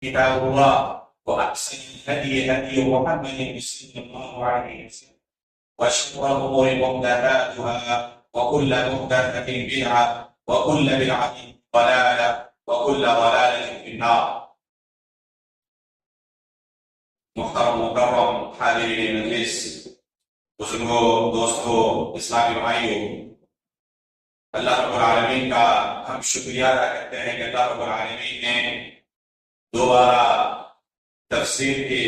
كتاب الله وأحسن الهدي هدي محمد صلى الله عليه وسلم وشر الأمور محدثاتها وكل محدثة بدعة وكل بدعة ضلالة وكل ضلالة في النار. محترم مکرم حاضرین مجلس، بزرگوں، دوستوں، اسلامی بھائیوں، اللہ رب العالمین کا ہم شکریہ ادا کرتے ہیں کہ اللہ رب العالمین نے دوبارہ تفسیر کے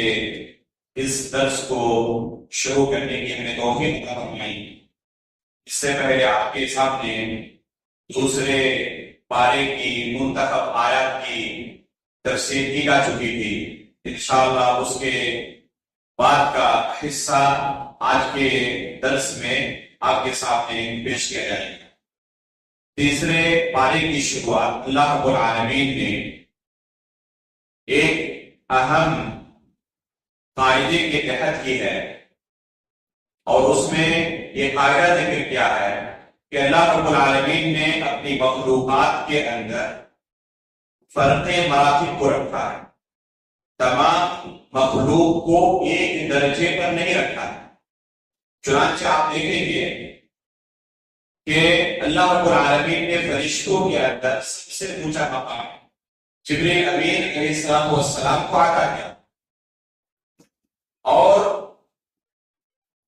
اس درس کو شروع کرنے کی ہمیں توفیق عطا فرمائی۔ اس سے پہلے آپ کے سامنے دوسرے پارے کی منتخب آیات کی تفسیر کی جا چکی تھی۔ انشاءاللہ اس کے بعد کا حصہ آج کے درس میں آپ کے سامنے پیش کیا جائے گا۔ تیسرے پارے کی شروعات اللہ رب العالمین نے ایک اہم قاعدے کے تحت کی ہے، اور اس میں یہ قاعدہ ذکر کیا ہے کہ اللہ رب العالمین نے اپنی مخلوقات کے اندر فرق مراتب کو رکھا ہے۔ تمام مخلوق کو ایک درجے پر نہیں رکھا ہے۔ چنانچہ آپ دیکھیں گے کہ اللہ رب العالمین نے فرشتوں کے اندر سب سے اونچا مقام جبریل امین علیہ السلام کو عطا کیا، اور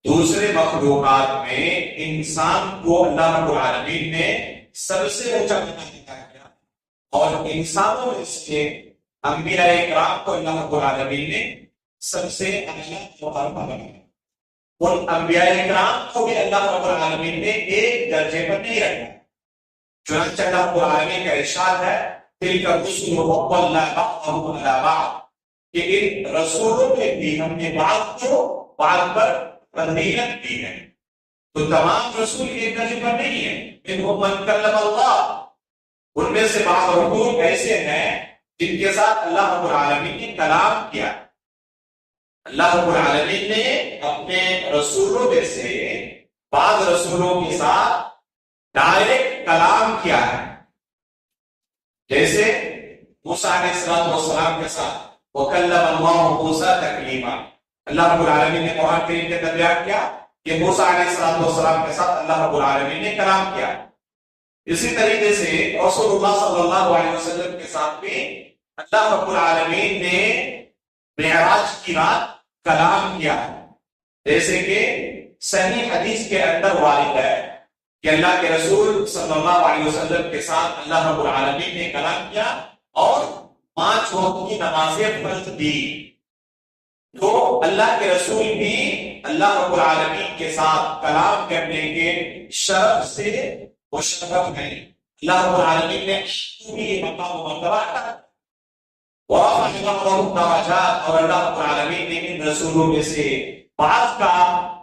دوسرے مخلوقات میں انسان کو اللہ رب العالمین نے سب سے اونچا مقام عطا کیا، اور انسانوں میں سے انبیاء اکرام کو اللہ رب العالمین نے سب سے اعلیٰ مرتبہ بنایا۔ ان انبیاء اکرام کو بھی اللہ رب العالمین نے ایک درجے پر نہیں رکھا۔ چنانچہ اللہ رب العالمین کا ارشاد ہے تلک الرسل فضلنا بعضهم علی بعض، کہ ان رسولوں میں بھی ہم نے بعض کو بعض پر فضیلت دی ہے۔ تو تمام رسول ایک درجے پر نہیں ہیں۔ منہم من کلم اللہ، ان میں سے بعض رسول ایسے ہیں جن کے ساتھ اللہ رب العالمین نے کلام کیا۔ اللہ رب العالمین نے اپنے رسولوں میں سے بعض رسولوں کے ساتھ ڈائریکٹ کلام کیا ہے، جیسے موسیٰ علیہ السلام کے ساتھ وَكَلَّمَ اللَّهُ مُوسَىٰ تَكْلِيمًا۔ اللہ رب العالمین نے قرآن کریم کے اندر بیان کیا کہ موسیٰ علیہ السلام کے ساتھ اللہ رب العالمین نے کلام کیا۔ اسی طریقے سے رسول اللہ صلی اللہ علیہ وسلم کے ساتھ بھی اللہ رب العالمین نے معراج کی رات کلام کیا ہے، جیسے کہ صحیح حدیث کے اندر وارد ہے کہ اللہ کے رسول صلی اللہ علیہ وسلم کے ساتھ اللہ رب العالمین نے کلام کیا اور 5 وقت کی نمازیں فرض دی۔ تو اللہ کے رسول بھی اللہ رب العالمین کے ساتھ کلام کرنے کے شرف سے مشرف ہیں۔ اللہ رب العالمین نے یہ مقام و مرتبہ عطا، اور اللہ رب العالمین نے ان رسولوں میں سے بعض کا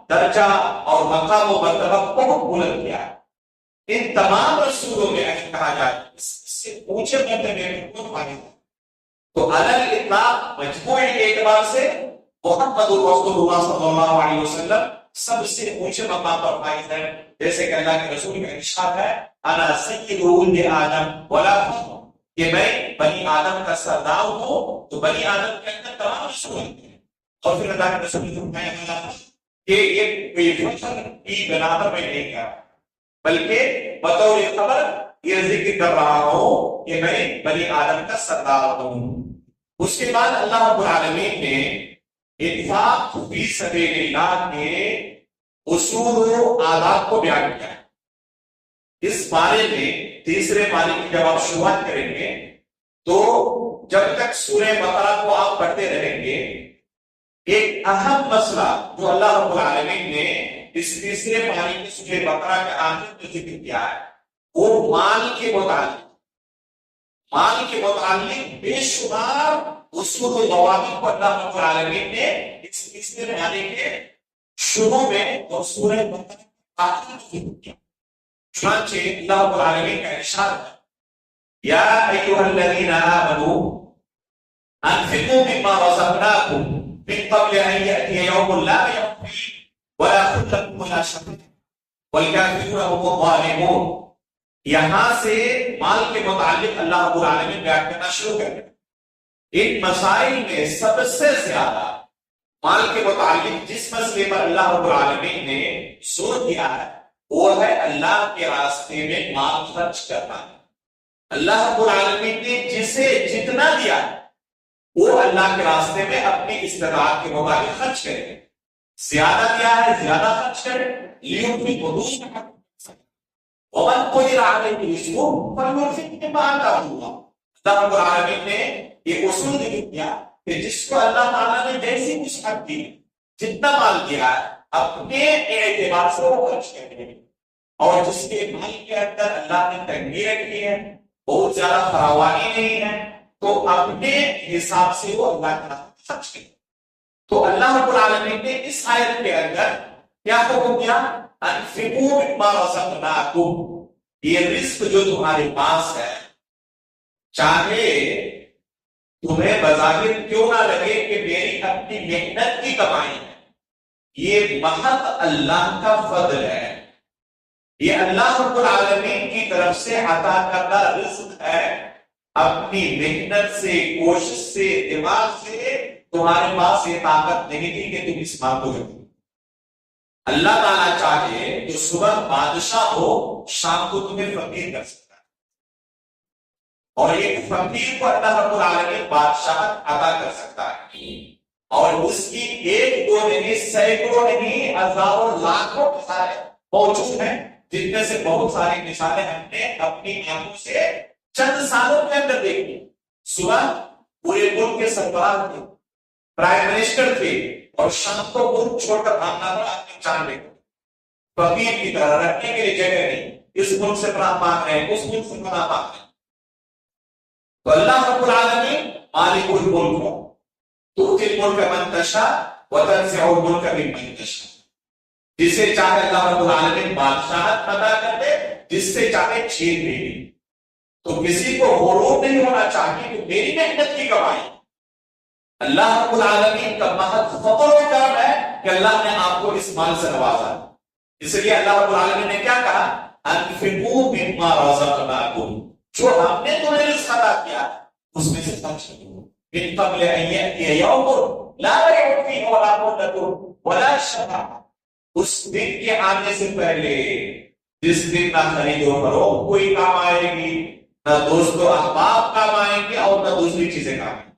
درجہ اور مقام و مرتبہ بہت بلند کیا۔ ان تمام رسولوں میں اگر کہا جائے اس سے اونچے مرتبے میں کون فائز ہے، تو علی الاطلاق مجموعی اعتبار سے محمد رسول اللہ صلی اللہ علیہ وسلم سب سے اونچے مقام پر فائز ہے، جیسے کہ اللہ کے رسول کا ارشاد ہے انا سید ولد آدم ولا فخر، کہ میں بنی آدم کا سردار ہوں۔ تو بنی آدم کے اندر تمام رسول ہیں، اور پھر اللہ کے رسول نے فرمایا کہ یہ کوئی فخر کی بنا پر میں نہیں کہا، بلکہ بطور خبر یہ ذکر کر رہا ہوں کہ میں بنی آدم کا سردار ہوں۔ اس کے بعد اللہ رب العالمین نے انفاق فی سبیل اللہ کے اصول و آداب کو بیان کیا۔ اس بارے میں تیسرے پارے کی جب آپ شروعات کریں گے تو جب تک سورہ بقرہ کو آپ پڑھتے رہیں گے، ایک اہم مسئلہ جو اللہ رب العالمین نے اس تیسرے پارے کی سورہ بقرہ کے آخر میں ذکر کیا ہے، وہ مال کے متعلق بے شمار اصول و ضوابط کو اللہ رب العالمین نے اس تیسرے پارے کے شروع میں اور سورہ بقرہ کے آخر میں ذکر کیا۔ چنانچہ اللہ رب العالمین کا ارشاد ہے یا ایھا الذین آمنوا انفقوا مما رزقناکم من قبل ان یأتی یوم لا بیع فیہ ولا خلة ولا شفاعة والکافرون هم الظالمون۔ یہاں سے مال کے متعلق اللہ رب العالمین بیان کرنا شروع کر دیا ان مسائل میں سب سے زیادہ مال کے متعلق جس مسئلے پر اللہ رب العالمین نے زور دیا ہے وہ ہے اللہ کے راستے میں مال خرچ کرنا۔ اللہ رب العالمین نے جسے جتنا دیا وہ اللہ کے راستے میں اپنی استطاعت کے مطابق خرچ کرے، زیادہ دیا ہے زیادہ خرچ کرے، لیونفق ذو سعة ومن قدر عليه رزقه فلينفق مما آتاه الله۔ اللہ رب العالمین نے یہ اصول ذکر کیا کہ جس کو اللہ تعالیٰ نے جیسی وسعت دی، جتنا مال دیا ہے اپنے اعتبار سے وہ خرچ کرے، اور جس کے مال کے اندر اللہ نے تنگی رکھی ہے، بہت زیادہ فراوانی نہیں ہے، تو اپنے حساب سے وہ اللہ کا خرچ کرے۔ تو اللہ رب العالمین نے اس آیت کے اندر کیا حکم دیا؟ انفقوا مما رزقناکم، یہ رزق جو تمہارے پاس ہے، چاہے تمہیں بظاہر کیوں نہ لگے کہ میری اپنی محنت کی کمائی ہے، یہ محض اللہ کا فضل ہے، یہ اللہ رب العالمین کی طرف سے عطا کردہ رزق ہے، اپنی محنت سے، کوشش سے، دماغ سے تمہارے پاس یہ طاقت نہیں تھی کہ تم اس مال کو جمع۔ اللہ تعالیٰ چاہے جو صبح بادشاہ ہو شام کو تمہیں فقیر کر سکتا ہے، اور ایک فقیر کو اللہ رب العالمین بادشاہت عطا کر سکتا ہے، اور اس کی ایک دو نہیں، سینکڑوں نہیں، ہزاروں لاکھوں مثالیں موجود ہیں، جن میں سے بہت ساری مثالیں ہم نے اپنی آنکھوں سے چند سالوں کے اندر دیکھی۔ صبح پورے ملک کے سربراہ تھے، پرائم منسٹر تھے، اور شام کو ملک چھوڑ کر بھاگنا پڑا اپنی جان لے کر، فقیر کی طرح رکھنے کے لیے جگہ نہیں، اس ملک سے پناہ مانگ رہے ہیں، اس ملک سے پناہ مانگ رہے ہیں۔ تو اللہ رب العالمین مالک الملک ہے، تؤتی الملک من تشاء وتنزع الملک ممن تشاء، جسے چاہے اللہ رب العالمین بادشاہت عطا کر دے، جس سے چاہے چھین بھی دے۔ تو کسی کو غرور نہیں ہونا چاہیے کہ میری محنت کی کمائی، اللہ رب العالمین کا محض فضل و کرم ہے کہ اللہ نے آپ کو اس مال سے نوازا۔ اس لیے اللہ رب العالمین نے کیا کہا؟ انفقوا مما رزقناکم، جو ہم نے تمہیں رزق عطا کیا اس میں سے خرچ کرو، من قبل ان یأتی یوم لا بیع فیہ ولا خلۃ ولا شفاعۃ، اس دن کے آنے سے پہلے جس دن نہ خرید و فروخت کوئی کام آئے گی، نہ دوست و احباب کام آئیں گے، اور نہ دوسری چیزیں کام آئیں گی،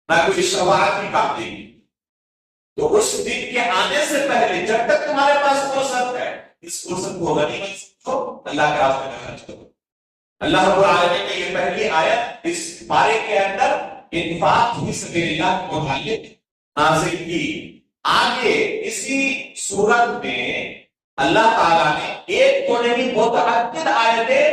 نہ کوئی شفاعت بھی کام دے گی۔ تو اس دن کے آنے سے پہلے جب تک تمہارے پاس فرصت ہے، اس فرصت کو غنیمت سمجھو، اللہ کے راستے میں خرچ کرو۔ اللہ رب العالمین نے یہ پہلی آیت اس پارے کے اندر انفاق فی سبیل اللہ کے متعلق نازل کی۔ آگے اسی سورت میں اللہ تعالیٰ نے ایک تو نہیں متعدد آیتیں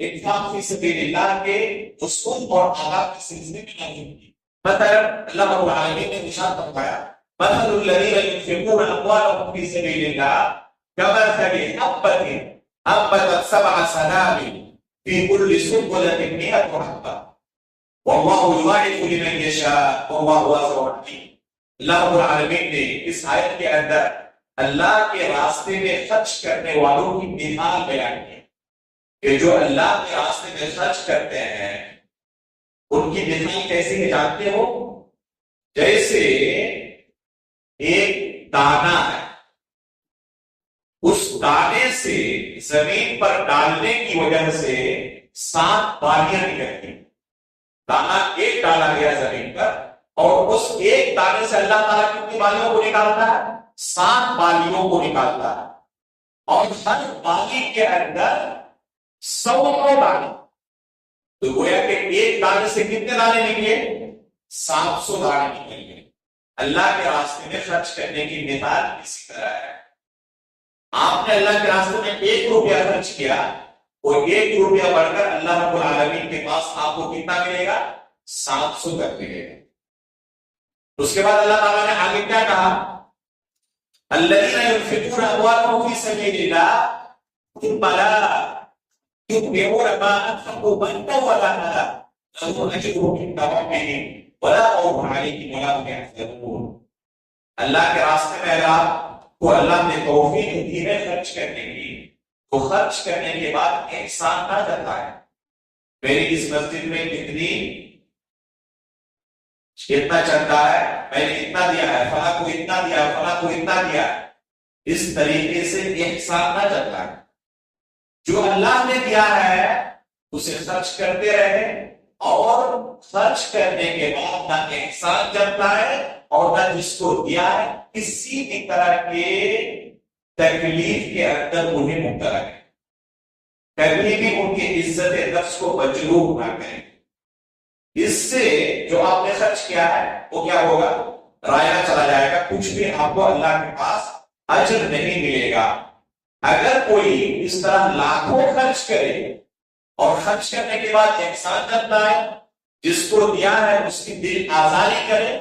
انفاق فی سبیل اللہ کے اصول اور آداب کے سلسلے میں نازل کی۔ مثلا اللہ رب العالمین نے ارشاد فرمایا مثل الذین ينفقون اموالهم فی سبیل اللہ کمثل حبۃ انبتت سبع سنابل فی کل سنبلۃ مئۃ حبۃ واللہ یضاعف لمن یشاء واللہ واسع علیم۔ اللہ رب العالمین نے اس آیت کے اندر اللہ کے راستے میں خرچ کرنے والوں کی مثال بیان کی کہ جو اللہ کے راستے میں خرچ کرتے ہیں ان کی مثال کیسی ہے جانتے ہو؟ جیسے ایک دانہ ہے، اس دانے سے زمین پر ڈالنے کی وجہ سے 7 بالیاں نکلتی، دانہ ایک ڈالا گیا زمین پر، اور اس ایک دانے سے اللہ تعالیٰ کتنی بالیوں کو نکالتا ہے؟ 7 بالیوں کو نکالتا ہے، اور ہر بالی کے اندر 100 دانے، تو گویا کہ ایک دانے سے کتنے دانے نکلے؟ 700 دانے نکل گئے۔ اللہ کے راستے میں خرچ کرنے کی مثال اسی طرح ہے۔ آپ نے اللہ کے راستے میں 1 روپیہ خرچ کیا، وہ 1 روپیہ بڑھ کر اللہ رب العالمین کے پاس آپ کو کتنا ملے گا؟ 700 تک ملے گا۔ اس کے بعد اللہ تعالیٰ نے آگے کیا کہا؟ الذین ينفقون اموالهم فی سبیل اللہ ثم لا يتبعون ما انفقوا منا ولا اذى لهم اجرهم عند ربهم ولا خوف عليهم ولا هم يحزنون۔ اللہ کے راستے میں اگر کو اللہ نے توفیق دی ہے خرچ کرنے کی، تو خرچ کرنے کے بعد احسان نہ کرتا ہے۔ میری اس مسجد میں کتنی اتنا چلتا ہے، میں نے اتنا دیا ہے، فلاں کو اتنا دیا ہے، فلاں کو اتنا دیا ہے، اس طریقے سے احسان نہ چلتا ہے۔ جو اللہ نے دیا ہے اسے خرچ کرتے رہے، اور خرچ کرنے کے بعد نہ احسان جلتا ہے اور نہ جس کو دیا ہے کسی بھی طرح کے تکلیف کے اندر انہیں مبتلا ہے، کبھی بھی ان کی عزت نفس کو مجروح نہ کریں۔ اس سے جو آپ نے خرچ کیا ہے وہ کیا ہوگا؟ رایا چلا جائے گا، کچھ بھی آپ کو اللہ کے پاس اجر نہیں ملے گا۔ اگر کوئی اس طرح لاکھوں خرچ کرے اور خرچ کرنے کے بعد احسان کرتا ہے، جس کو دیا ہے اس کی دل آزاری کرے،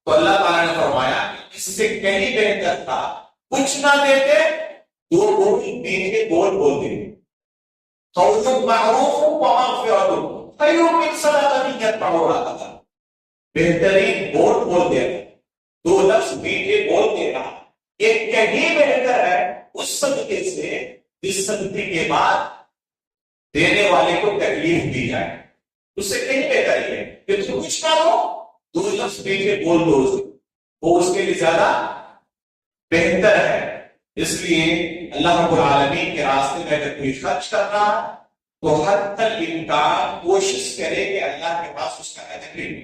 تو اللہ تعالیٰ نے فرمایا اس سے کہیں بہتر تھا کچھ نہ دیتے، دو بول میٹھے بول بول دیتے۔ قول معروف ومغفرۃ خیر من صدقۃ یتبعها اذى، بہترین بول بول دینا، دو لفظ میٹھے بول دینا یہ کہیں بہتر ہے اس صدقے سے جس صدقے کے بعد دینے والے کو تکلیف دی جائے۔ اس سے کہیں بہتر ہی ہے کہ تم کچھ نہ دو، دو لفظ میٹھے بول دو، وہ اس کے لیے زیادہ بہتر ہے۔ اس لیے اللہ رب العالمین کے راستے میں اگر کوئی خرچ کرنا تو حد تک امکان کوشش کرے کہ اللہ کے پاس اس کا اجر ملے۔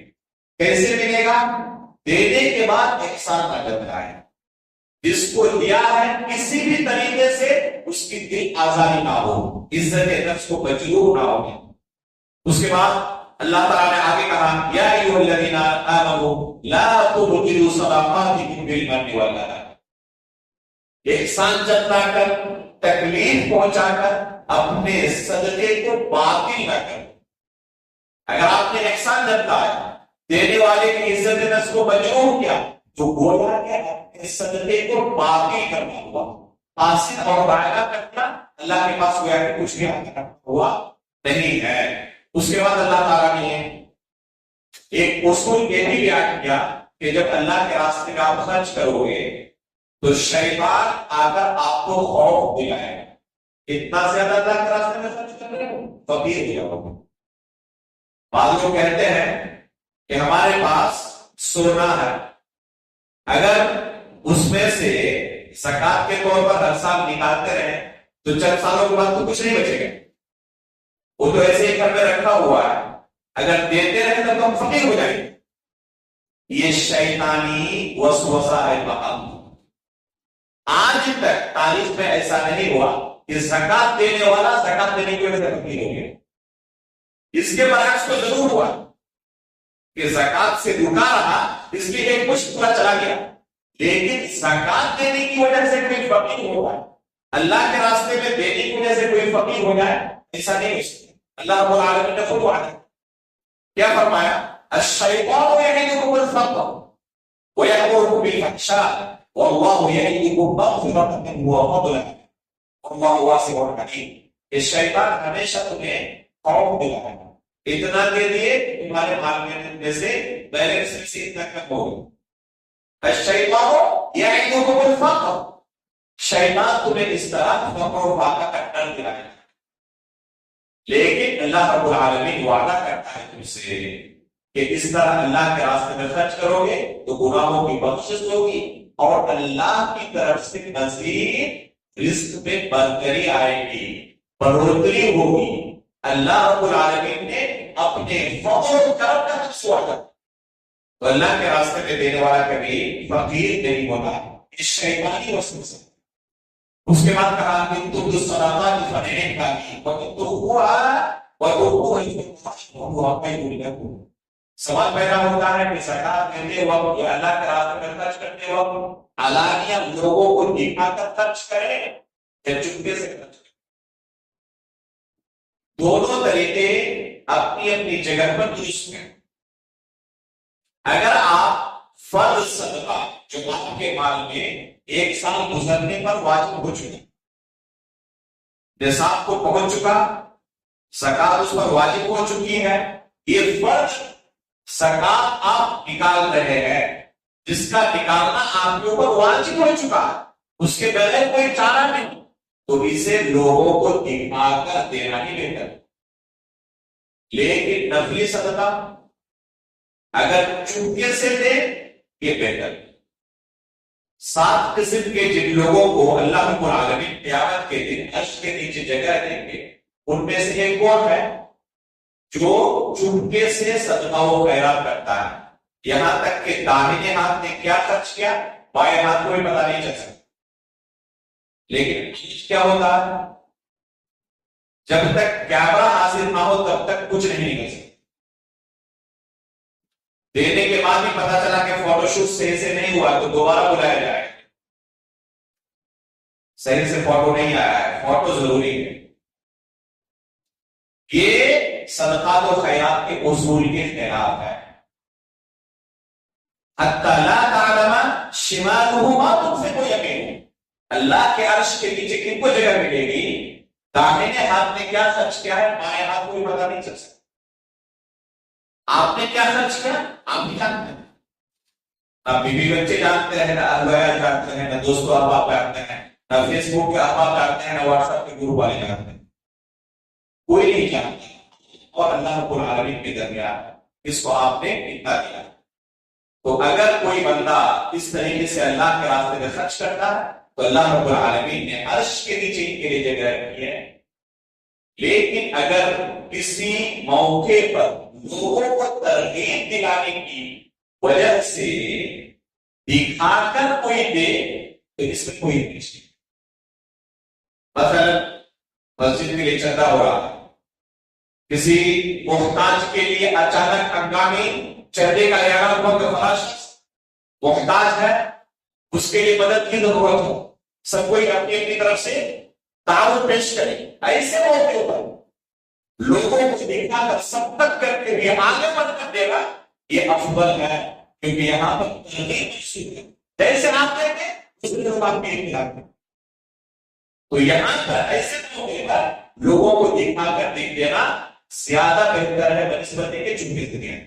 کیسے ملے گا؟ دینے کے بعد احسان نہ کرتا ہے، جس کو دیا ہے کسی بھی طریقے سے اس کی دل آزاری نہ ہو، عزت نفس کو مجروح نہ ہو۔ اس کے بعد اللہ تعالیٰ نے آگے کہا یا ایھا الذین آمنوا لا تبطلوا صدقاتکم بالمن والأذى، احسان جتا کر، تکلیف پہنچا کر اپنے صدقے کو باطل نہ کرو۔ اگر آپ نے احسان جتایا، دینے والے کی عزت نفس کو مجروح کیا، جو گویا کہ اپنے صدقے کو باطل کرنا ہوا، حاصل اور دائرہ کرنا اللہ کے پاس گویا کہ کچھ بھی ہوا نہیں ہے۔ اس کے بعد اللہ تعالیٰ نے ایک اصول یہ بھی بیان کیا کہ جب اللہ کے راستے میں آپ خرچ کرو گے تو شیطان آ کر آپ کو خوف دلائے گا، اتنا زیادہ اللہ کے راستے میں خرچ کر رہے ہو فقیر ہو جاؤ گے۔ بعض لوگ کہتے ہیں کہ ہمارے پاس سونا ہے، اگر اس میں سے زکات کے طور پر ہر سال نکالتے رہے تو چند سالوں کے بعد تو کچھ نہیں بچے گا، وہ تو ایسے ہی گھر میں رکھا ہوا ہے، اگر دیتے رہے تو ہم فقیر ہو جائیں گے۔ یہ شیطانی وسوسہ ہے بہت۔ آج تک تاریخ میں ایسا نہیں ہوا کہ زکات دینے والا زکات دینے کی وجہ سے فقیر ہو گیا۔ اس کے برعکس تو ضرور ہوا کہ زکات سے رکا رہا، اس لیے ایک مشت پورا چلا گیا، لیکن زکات دینے کی وجہ سے کوئی فقیر ہو جائے، اللہ کے راستے میں دینے کی وجہ سے کوئی فقیر ہو جائے، ایسا نہیں ہو سکتا۔ اللہ رب العالمین نے خود وعدہ کیا فرمایا؟ الشیطان یعدکم الفقر ویأمرکم بالفحشاء واللہ یعدکم مغفرۃ منہ وفضلا واللہ واسع حکیم۔ یہ شیطان ہمیشہ تمہیں خوف دلائے گا، اتنا دے دیے تمہارے مال میں سے بیلنس میں سے اتنا کم ہو گیا۔ الشیطان یعدکم الفقر، شیطان تمہیں اس طرح فقر و فاقہ کا ڈر دلائے گا، لیکن اللہ رب العالمین وعدہ کرتا ہے تم سے کہ اس طرح اللہ کے راستے میں خرچ کرو گے تو گناہوں کی بخشش ہوگی اور اللہ کی طرف سے مزید رزق میں بڑھتری آئے گی، بڑھوتری ہوگی۔ اللہ رب العالمین نے اپنے فضل و کرم کا وعدہ، تو اللہ کے راستے میں دینے والا کبھی فقیر نہیں ہوتا، اس شیطانی وسوسے سے۔ اس کے بعد کہا کہ تم الصدقات فنعم وتؤتوها، سوال پیدا ہوتا ہے کہ زکات دیتے وقت یا اللہ کے راستے میں خرچ کرتے وقت علانیہ لوگوں کو دکھا کر خرچ کریں یا چپکے سے خرچ کریں؟ دونوں طریقے اپنی اپنی جگہ پر درست ہیں۔ اگر آپ فرض صدقہ جو آپ کے مال میں ایک سال گزرنے پر واجب ہو چکا، نصاب کو پہنچ چکا، زکات اس پر واجب ہو چکی ہے، یہ فرض زکات آپ نکال رہے ہیں، جس کا نکالنا آپ کے اوپر واجب ہو چکا ہے، اس کے بغیر کوئی چارہ نہیں، تو اسے لوگوں کو دکھا کر دینا ہی بہتر۔ لیکن نفلی صدقہ اگر چپکے سے دے یہ بہتر. 7 قسم کے جن لوگوں کو اللہ رب العالمین قیامت کے دن عرش کے نیچے جگہ دیں گے، ان میں سے ایک کون ہے؟ جو چپکے سے صدقہ و خیرات کرتا ہے، یہاں تک کہ داہنے ہاتھ نے کیا خرچ کیا بائیں ہاتھ کو بھی پتا نہیں چل سکتا. لیکن کیا ہوتا ہے؟ جب تک کیمرہ حاضر نہ ہو تب تک کچھ نہیں نکل سکتا. دینے کے بعد بھی پتا چلا کہ فوٹو شوٹ صحیح سے نہیں ہوا تو دوبارہ بلایا جائے. صحیح سے فوٹو نہیں آیا ہے، فوٹو ضروری ہے. یہ صدقات و خیرات کے اصول کے خلاف ہے. حتی لا تعلم شمالہ ما تنفق یمینہ، اللہ کے عرش کے نیچے کن کو جگہ ملے گی؟ داہنے ہاتھ نے کیا خرچ کیا ہے بائیں ہاتھ کو بھی پتا نہیں چل سکتا. آپ نے کیا خرچ کیا آپ بھی جانتے ہیں، نہ بیوی بچے جانتے ہیں، نہ اہلیہ جانتے ہیں، نہ دوستو احباب جانتے ہیں، نہ فیس بک کے احباب جانتے ہیں، نہ واٹس ایپ کے گروپ والے جانتے ہیں. کوئی نہیں جانتا. اور اللہ رب العالمین کے درمیان اس کو آپ نے اتنا دیا. تو اگر کوئی بندہ اس طریقے سے اللہ کے راستے میں خرچ کرتا ہے تو اللہ رب العالمین نے عرش کے نیچے ان کے لیے جگہ رکھی ہے. لیکن اگر کسی موقع پر لوگوں کو ترغیب دلانے کی وجہ سے دکھا کر کوئی دے تو اس میں کوئی نہیں. مثلا مسجد کے لیے چندہ ہو رہا ہے، کسی محتاج کے لیے اچانک ہنگامی چندے کا اعلان ہوا کہ فلاں شخص محتاج ہے، اس کے لیے مدد کی ضرورت ہو، سب کوئی اپنی اپنی طرف سے تعاون پیش کرے. ایسے موقع پر لوگوں کو دیکھا کر سبقت کر کے یہ آگے بڑھ کر دے گا، یہ افضل ہے. کیونکہ یہاں پر ترغیب مقصود ہے. جیسے آپ کہتے ہیں اس میں لوگ آپ کے اختلاف ہیں، تو یہاں پر ایسے موقع پر لوگوں کو دکھا کر دیکھ دینا زیادہ بہتر ہے بنسبت کے چونکے دنیا.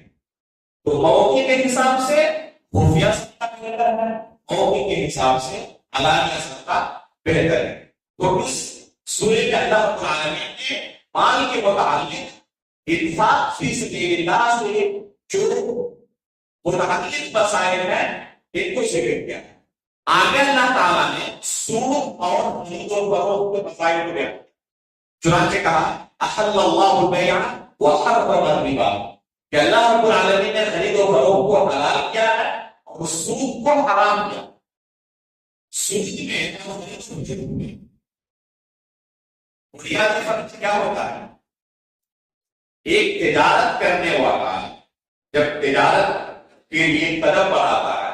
تو موقع کے حساب سے خفیہ صدقہ بہتر ہے، موقع کے حساب سے علانیہ صدقہ بہتر ہے. تو اس سورہ میں اللہ رب العالمین نے مال کے متعلق انفاق فی سبیل اللہ سے جو متعلق مسائل ہیں ان کو ذکر کیا. آگے اللہ تعالیٰ نے سود اور خرید و فروخت کے مسائل کو بیان. چنانچہ کہا احل اللہ البیع وحرم الربا، کہ اللہ رب العالمین نے خرید و فروخت کو حلال کیا ہے اور سود کو حرام کیا. سود میں بنیادی فرق کیا ہوتا ہے؟ ایک تجارت کرنے والا جب تجارت کے لیے قدم بڑھاتا ہے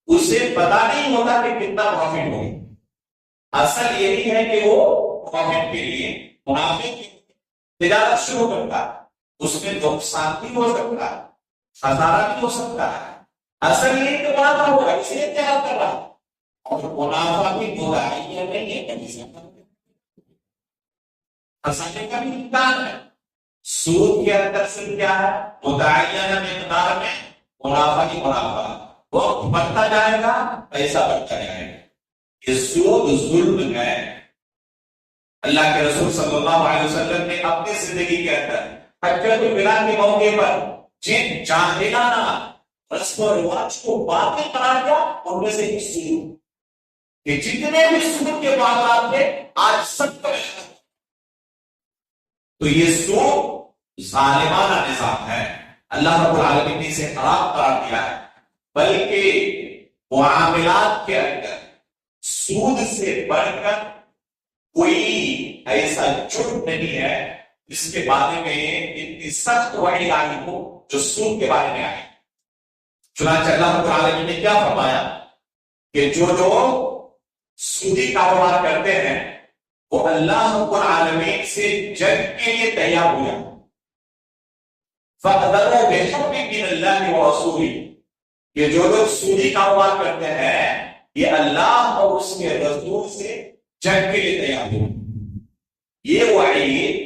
اسے پتا نہیں ہوتا کہ کتنا پروفٹ ہوگا. اصل یہی ہے کہ وہ پروفٹ کے لیے منافع کی تجارت شروع کرتا ہے. اس میں نقصان بھی ہو سکتا ہے، خسارہ بھی ہو سکتا ہے. اصل یہ کہ منافع ہوگا اس لیے تجارت کر رہا ہے، اور منافع بھی مدعیہ نہیں ہے، کبھی سے خسارے کا بھی امکان ہے. سود کے اندر سے کیا ہے؟ متعینہ مقدار میں منافع کی منافع، وہ بڑھتا جائے گا، پیسہ بڑھتا جائے گا. یہ سود ظلم ہے. اللہ کے رسول صلی اللہ علیہ وسلم نے اپنی زندگی کے اندر حجۃ الوداع کے موقع پر جن جاہلانہ رسم و رواج کو باطل قرار دیا ان میں سے ایک سود. کہ جتنے بھی سود کے معاملات تھے آج سب کو تو یہ سود ظالمانہ نظام ہے. اللہ رب العالمین نے اسے حرام قرار دیا ہے. بلکہ معاملات کے اندر سود سے بڑھ کر کوئی ایسا جرم نہیں ہے جس کے بارے میں اتنی سخت وعید آئی ہو جو سود کے بارے میں آئی. چنانچہ اللہ رب العالمین نے کیا فرمایا کہ جو سودی کاروبار کرتے ہیں وہ اللہ رب العالمین سے جنگ کے لیے تیار ہو جائے. فَأَذَرُوا بِحَرْبٍ مِّنَ اللَّهِ وَرَسُولِهِ، کہ جو لوگ سودی کاروبار کرتے ہیں یہ اللہ اور اس کے رسول سے جنگ کے لیے تیار ہو. یہ وعید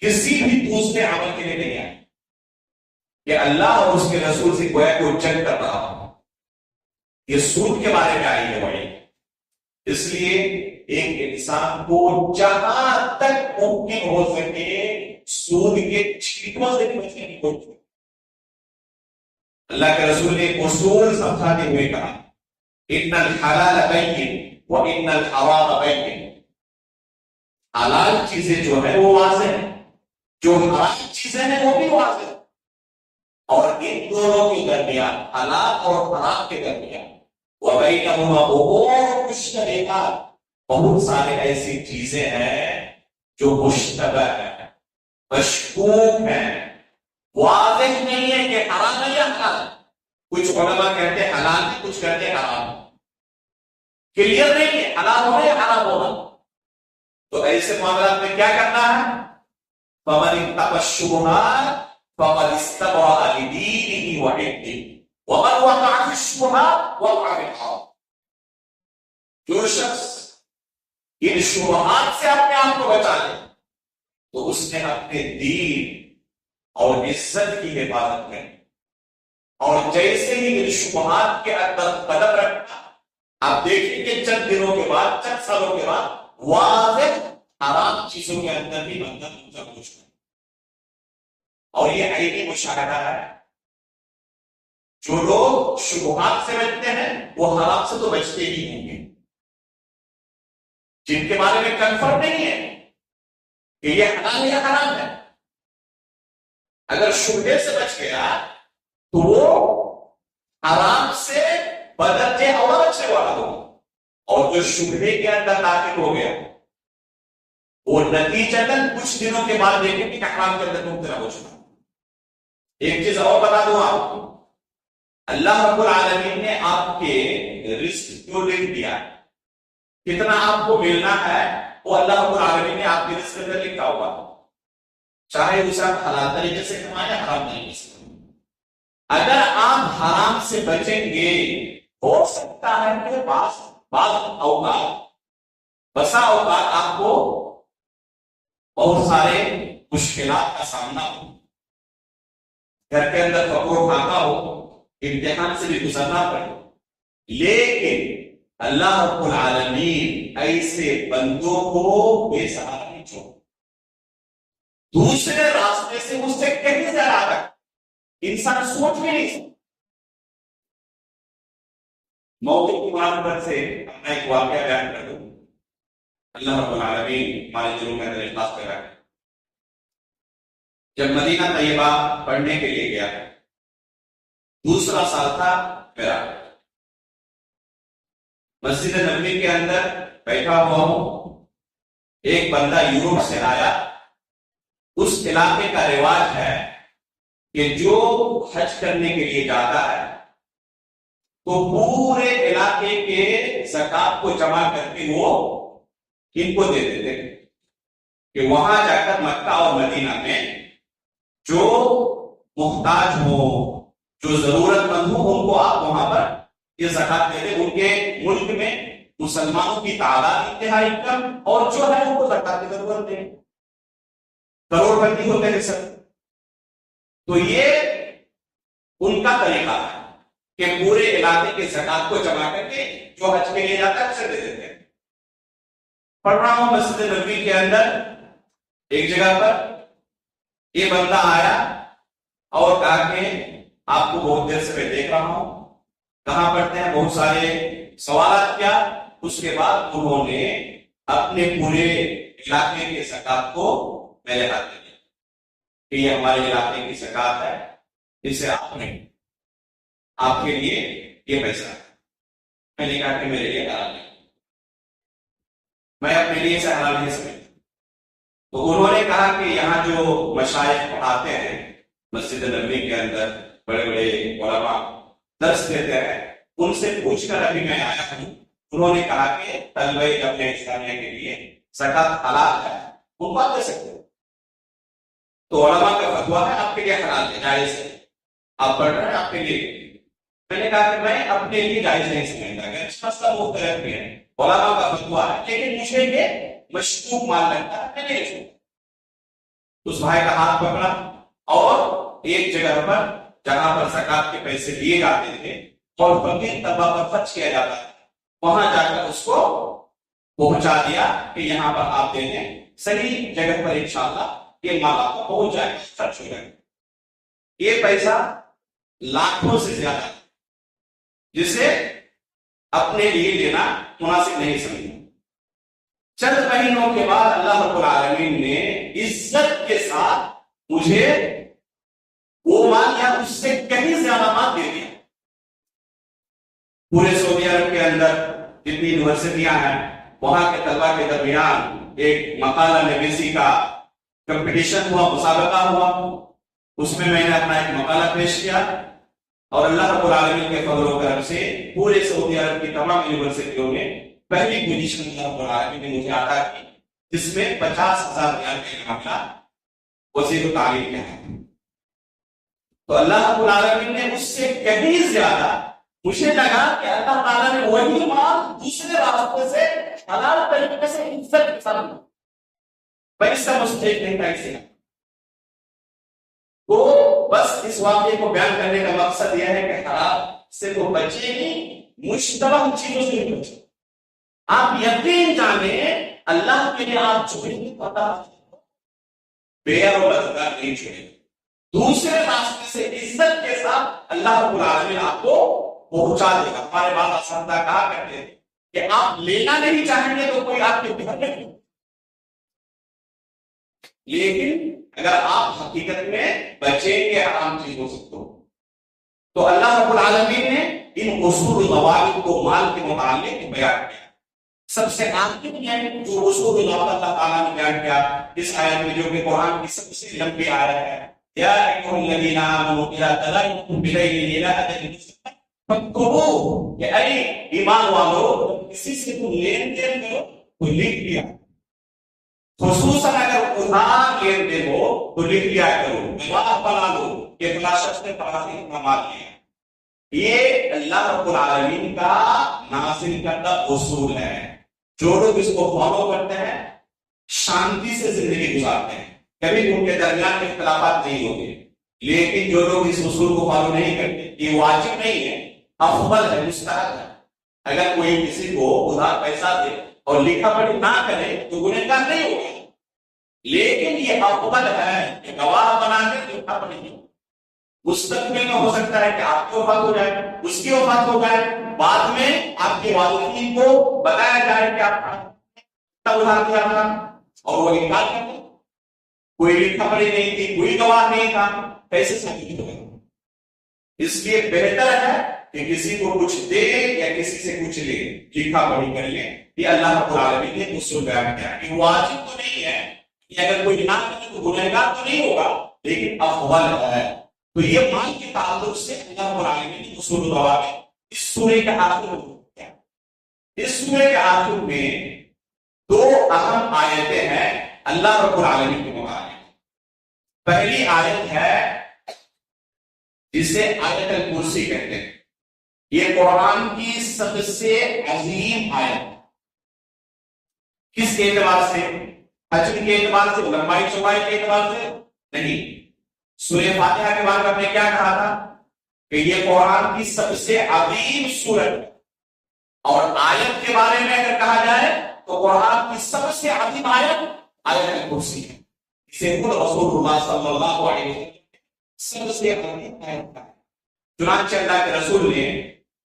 کسی بھی دوسرے عمل کے لیے نہیں آئی کہ اللہ اور اس کے رسول سے گویا کو جنگ کر رہا ہو. یہ سود کے بارے میں آئی ہے وعید. اس لیے ایک انسان کو جہاں تک ممکن ہو سکے سود کے چھینکوں سے بچنے کی کوشش اللہ کے رسول نے اصول سمجھاتے ہوئے کہا ان الحلال بین وان الحرام بین، حلال چیزیں جو ہے وہ واضح ہے، جو حرام چیزیں ہیں وہ بھی واضح ہے، اور ان دونوں کے درمیان، حلال اور حرام کے درمیان، وبینہما امور مشتبہات، بہت سارے ایسی چیزیں ہیں جو مشتبہ ہیں، مشکوک ہیں، واضح نہیں ہے کہ حرام ہے یا حلال ہے۔ کچھ علماء کہتے ہیں حلال ہے، کچھ کہتے ہیں حرام ہے، کلیئر نہیں ہے حلال ہونا یا حرام ہونا۔ تو ایسے معاملات میں کیا کرنا ہے؟ فَمَنِ اتَّقَى الشُّبُهَاتِ فَقَدِ اسْتَبْرَأَ لِدِينِهِ وَعِرْضِهِ وَمَنْ وَقَعَ فِي الشُّبُهَاتِ وَقَعَ فِي الْحَرَامِ۔ جو شخص ان شبہات سے اپنے آپ کو بچا لے تو اس نے اپنے دین اور عزت کی حفاظت کرنی، اور جیسے ہی ان شبہات کے اندر قدم رکھنا، آپ دیکھیں کہ چند دنوں کے بعد، چند سالوں کے بعد واضح حرام چیزوں کے اندر بھی بندہ پہنچ گیا۔ اور یہ عینی مشاہدہ ہے، جو لوگ شبہات سے بچتے ہیں وہ حرام سے تو بچتے ہی ہوں گے، جن کے بارے میں کنفرم نہیں ہے کہ یہ حلال یا حرام ہے، اگر شبہے سے بچ گیا تو وہ حرام سے بدرجے اور بچنے والا ہوگا، اور جو شبہے کے اندر داخل ہو گیا وہ نتیجتاً کچھ دنوں کے بعد دیکھیں کہ حرام کے اندر مبتلا ہو چکا۔ ایک چیز اور بتا دوں آپ کو، اللہ رب العالمین نے آپ کے رزق جو لکھ دیا ہے، کتنا آپ کو ملنا ہے، وہ اللہ رب العالمین نے آپ کے رزق کے اندر لکھا ہوا، چاہے اسے آپ حلال طریقے سے کمائیں یا حرام طریقے سے۔ اگر آپ حرام سے بچیں گے، ہو سکتا ہے کہ بعض اوقات، بسا اوقات آپ کو بہت سارے مشکلات کا سامنا ہو، گھر کے اندر فقر و فاقہ ہو، امتحان سے بھی گزرنا پڑے، لیکن اللہ رب العالمین ایسے بندوں کو بے سہارا نہیں چھوڑ، دوسرے راستے سے اس سے کہیں زیادہ تک انسان سوچ بھی نہیں سکتا۔ موقع کی مناسبت سے اپنا ایک واقعہ بیان کر دوں، اللہ رب العالمین ہمارے دلوں میں اندر اخلاص پیدا کرے۔ جب مدینہ طیبہ پڑھنے کے لیے گیا، دوسرا سال تھا میرا، مسجد نبوی کے اندر بیٹھا ہوا ہوں، ایک بندہ یورپ سے آیا۔ اس علاقے کا رواج ہے کہ جو حج کرنے کے لیے جاتا ہے تو پورے علاقے کے زکات کو جمع کر کے وہ ان کو دے دیتے کہ وہاں جا کر مکہ اور مدینہ میں جو محتاج ہو، جو ضرورت مند ہو، ان کو آپ وہاں پر یہ زکات دے دیں۔ ان کے ملک میں مسلمانوں کی تعداد انتہائی کم، اور جو ہے ان کو زکات کی ضرورت نہیں، کروڑ بندی ہوتے ہیں سر۔ تو یہ ان کا طریقہ ہے کہ پورے علاقے کے زکات کو جمع کر کے جو حج کے لیے جاتا ہے اسے دے دیتے ہیں۔ پڑھ رہا ہوں مسجد نبوی کے اندر، ایک جگہ پر یہ بندہ آیا اور کہا کہ آپ کو بہت دیر سے میں دیکھ رہا ہوں، کہاں پڑھتے ہیں، بہت سارے سوالات کیا۔ اس کے بعد انہوں نے اپنے پورے علاقے کے زکات کو میرے ہاتھ میں دیا کہ یہ ہمارے علاقے کی زکات ہے، اسے آپ نے، آپ کے لیے یہ پیسہ ہے۔ میں نے کہا کہ میرے لیے حلال نہیں، میں اپنے لیے اسے حلال نہیں سمجھتا۔ تو انہوں نے کہا کہ یہاں جو مشائخ پڑھاتے ہیں مسجد نبوی کے اندر، بڑے بڑے علماء درس دیتے ہیں، ان سے پوچھ کر ابھی میں آیا ہوں، انہوں نے کہا کہ طلبہ جامعہ اسلامیہ کے لیے زکات حلال ہے، ان کو آپ دے سکتے ہیں۔ تو علماء کا فتویٰ ہے آپ کے لیے حلال ہے، جائز ہے، آپ پڑھ رہے ہیں آپ کے لیے۔ میں نے کہا کہ میں اپنے لیے جائز نہیں سمجھتا، کہ اس مسئلہ مختلف بھی ہے، علماء کا فتویٰ ہے، لیکن مجھے یہ مشکوک مان لگتا ہے، میں نہیں چھوڑتا۔ اس بھائی کا ہاتھ پکڑا اور ایک جگہ پر جہاں پر زکات کے پیسے لیے جاتے تھے اور فقیر طلبہ پر خرچ کیا جاتا ہے، وہاں جا کر اس کو پہنچا دیا کہ یہاں پر آپ دے دیں، صحیح جگہ پر انشاءاللہ یہ مال آپ کو پہنچ جائے، خرچ ہو جائے۔ یہ پیسہ لاکھوں سے زیادہ، جسے اپنے لیے لینا مناسب نہیں سمجھا۔ چند مہینوں کے بعد اللہ رب العالمین نے عزت کے ساتھ مجھے وہ مال یا اس سے کہیں زیادہ مال دے دیا۔ پورے سعودی عرب کے اندر جتنی یونیورسٹیاں ہیں وہاں کے طلبا کے درمیان ایک مقالہ نویسی کا کمپٹیشن ہوا، مسابقہ ہوا، اس میں نے اپنا ایک مقالہ پیش کیا اور اللہ رب العالمین کے فضل و کرم سے پورے سعودی عرب کی تمام یونیورسٹیوں میں پہلی پوزیشن اللہ رب العالمین نے مجھے عطا کی، جس میں 50,000 ریال کا انعام ملا وزیر تعلیم کے ہیں۔ تو اللہ رب العالمین نے اس سے کہیں زیادہ، مجھے لگا کہ اللہ تعالیٰ نے وہی مال دوسرے راستے سے حلال طریقے سے عزت کے ساتھ، پیسہ مستحق نہیں تھا اسے۔ تو بس اس واقعے کو بیان کرنے کا مقصد یہ ہے کہ حرام سے تو بچے گی، مشتبہ چیزوں سے نہیں بچے۔ آپ یقین جانیں اللہ کے لیے آپ چھوڑیں گے، پتا بے اور بدکار نہیں چھوڑیں گے، دوسرے راستے سے عزت کے ساتھ اللہ رب العالمین آپ کو پہنچا دے گا۔ ہمارے بابا سنتا کہا کرتے ہیں کہ آپ لینا نہیں چاہیں گے تو کوئی آپ کے گھر نہیں، لیکن اگر آپ حقیقت میں بچیں گے حرام چیزوں سے تو اللہ رب العالمین نے ان اصول ضوابط کو مال کے متعلق بیان کیا۔ سب سے آخر میں جو اصول ضوابط اللہ تعالیٰ نے بیان کیا اس آیت میں، جو کہ قرآن کی سب سے لمبی آیت ہے، یا ایھا الذین آمنوا اذا تداینتم بدین الی اجل مسمى فاکتبوہ، کہ اے ایمان والو کسی سے تم لین دین کرو تو لکھ لیا، خصوصاً اگر ادھار لین دین ہو تو لکھ لیا کرو، گواہ بنا لو کہ فلاں شخص نے فلاں اتنا مال لیا۔ یہ اللہ رب العالمین کا نازل کردہ اصول ہے، جو لوگ اس کو فالو کرتے ہیں شانتی سے زندگی گزارتے ہیں، کبھی ان کے درمیان اختلافات نہیں ہوتے۔ لیکن جو لوگ اس اصول کو فالو نہیں کرتے، یہ واجب نہیں ہے، افضل ہے، مستحب ہے۔ اگر کوئی کسی کو ادھار پیسہ دے اور لکھا پڑھی نہ کرے تو گنہگار نہیں ہوگا، لیکن یہ افضل ہے کہ گواہ بنا کے لکھا پڑھی۔ مستقبل میں ہو سکتا ہے کہ آپ کی وفات ہو جائے، اس کی وفات ہو جائے، بعد میں آپ کے والدین کو بتایا جائے کہ آپ ادھار دیا تھا اور وہ انکار کر دیں، کوئی لکھا پڑھی نہیں تھی، کوئی گواہ نہیں تھا، کیسے ثابت ہوگا؟ اس لیے بہتر ہے کہ کسی کو کچھ دے یا کسی سے کچھ لے، لکھا پڑھی کر لے۔ یہ اللہ رب العالمین نے اصول بیان کیا کہ واجب تو نہیں ہے کہ اگر کوئی نہ کرے تو گنہگار تو نہیں ہوگا، لیکن افضل ہے۔ تو یہ مال کے تعلق سے اللہ رب العالمین نے اصول ضوابط اس سورے کے آخر میں کیا۔ اس سورے کے آخر میں دو اہم آیتیں ہیں اللہ رب العالمین کے متعلق۔ پہلی آیت ہے جسے آیت الکرسی کہتے ہیں، یہ قرآن کی سب سے عظیم آیت۔ کس کے اعتبار سے؟ حجم کے اعتبار سے، لمبائی چوڑائی کے اعتبار سے نہیں۔ سورہ فاتحہ کے بارے میں ہم نے کیا کہا تھا کہ یہ قرآن کی سب سے عظیم سورت ہے، اور آیت کے بارے میں اگر کہا جائے تو قرآن کی سب سے عظیم آیت آیت الکرسی ہے۔ اسے خود رسول اللہ صلی اللہ علیہ وسلم سب سے عظیم آیت ہے۔ چنانچہ اللہ کے رسول نے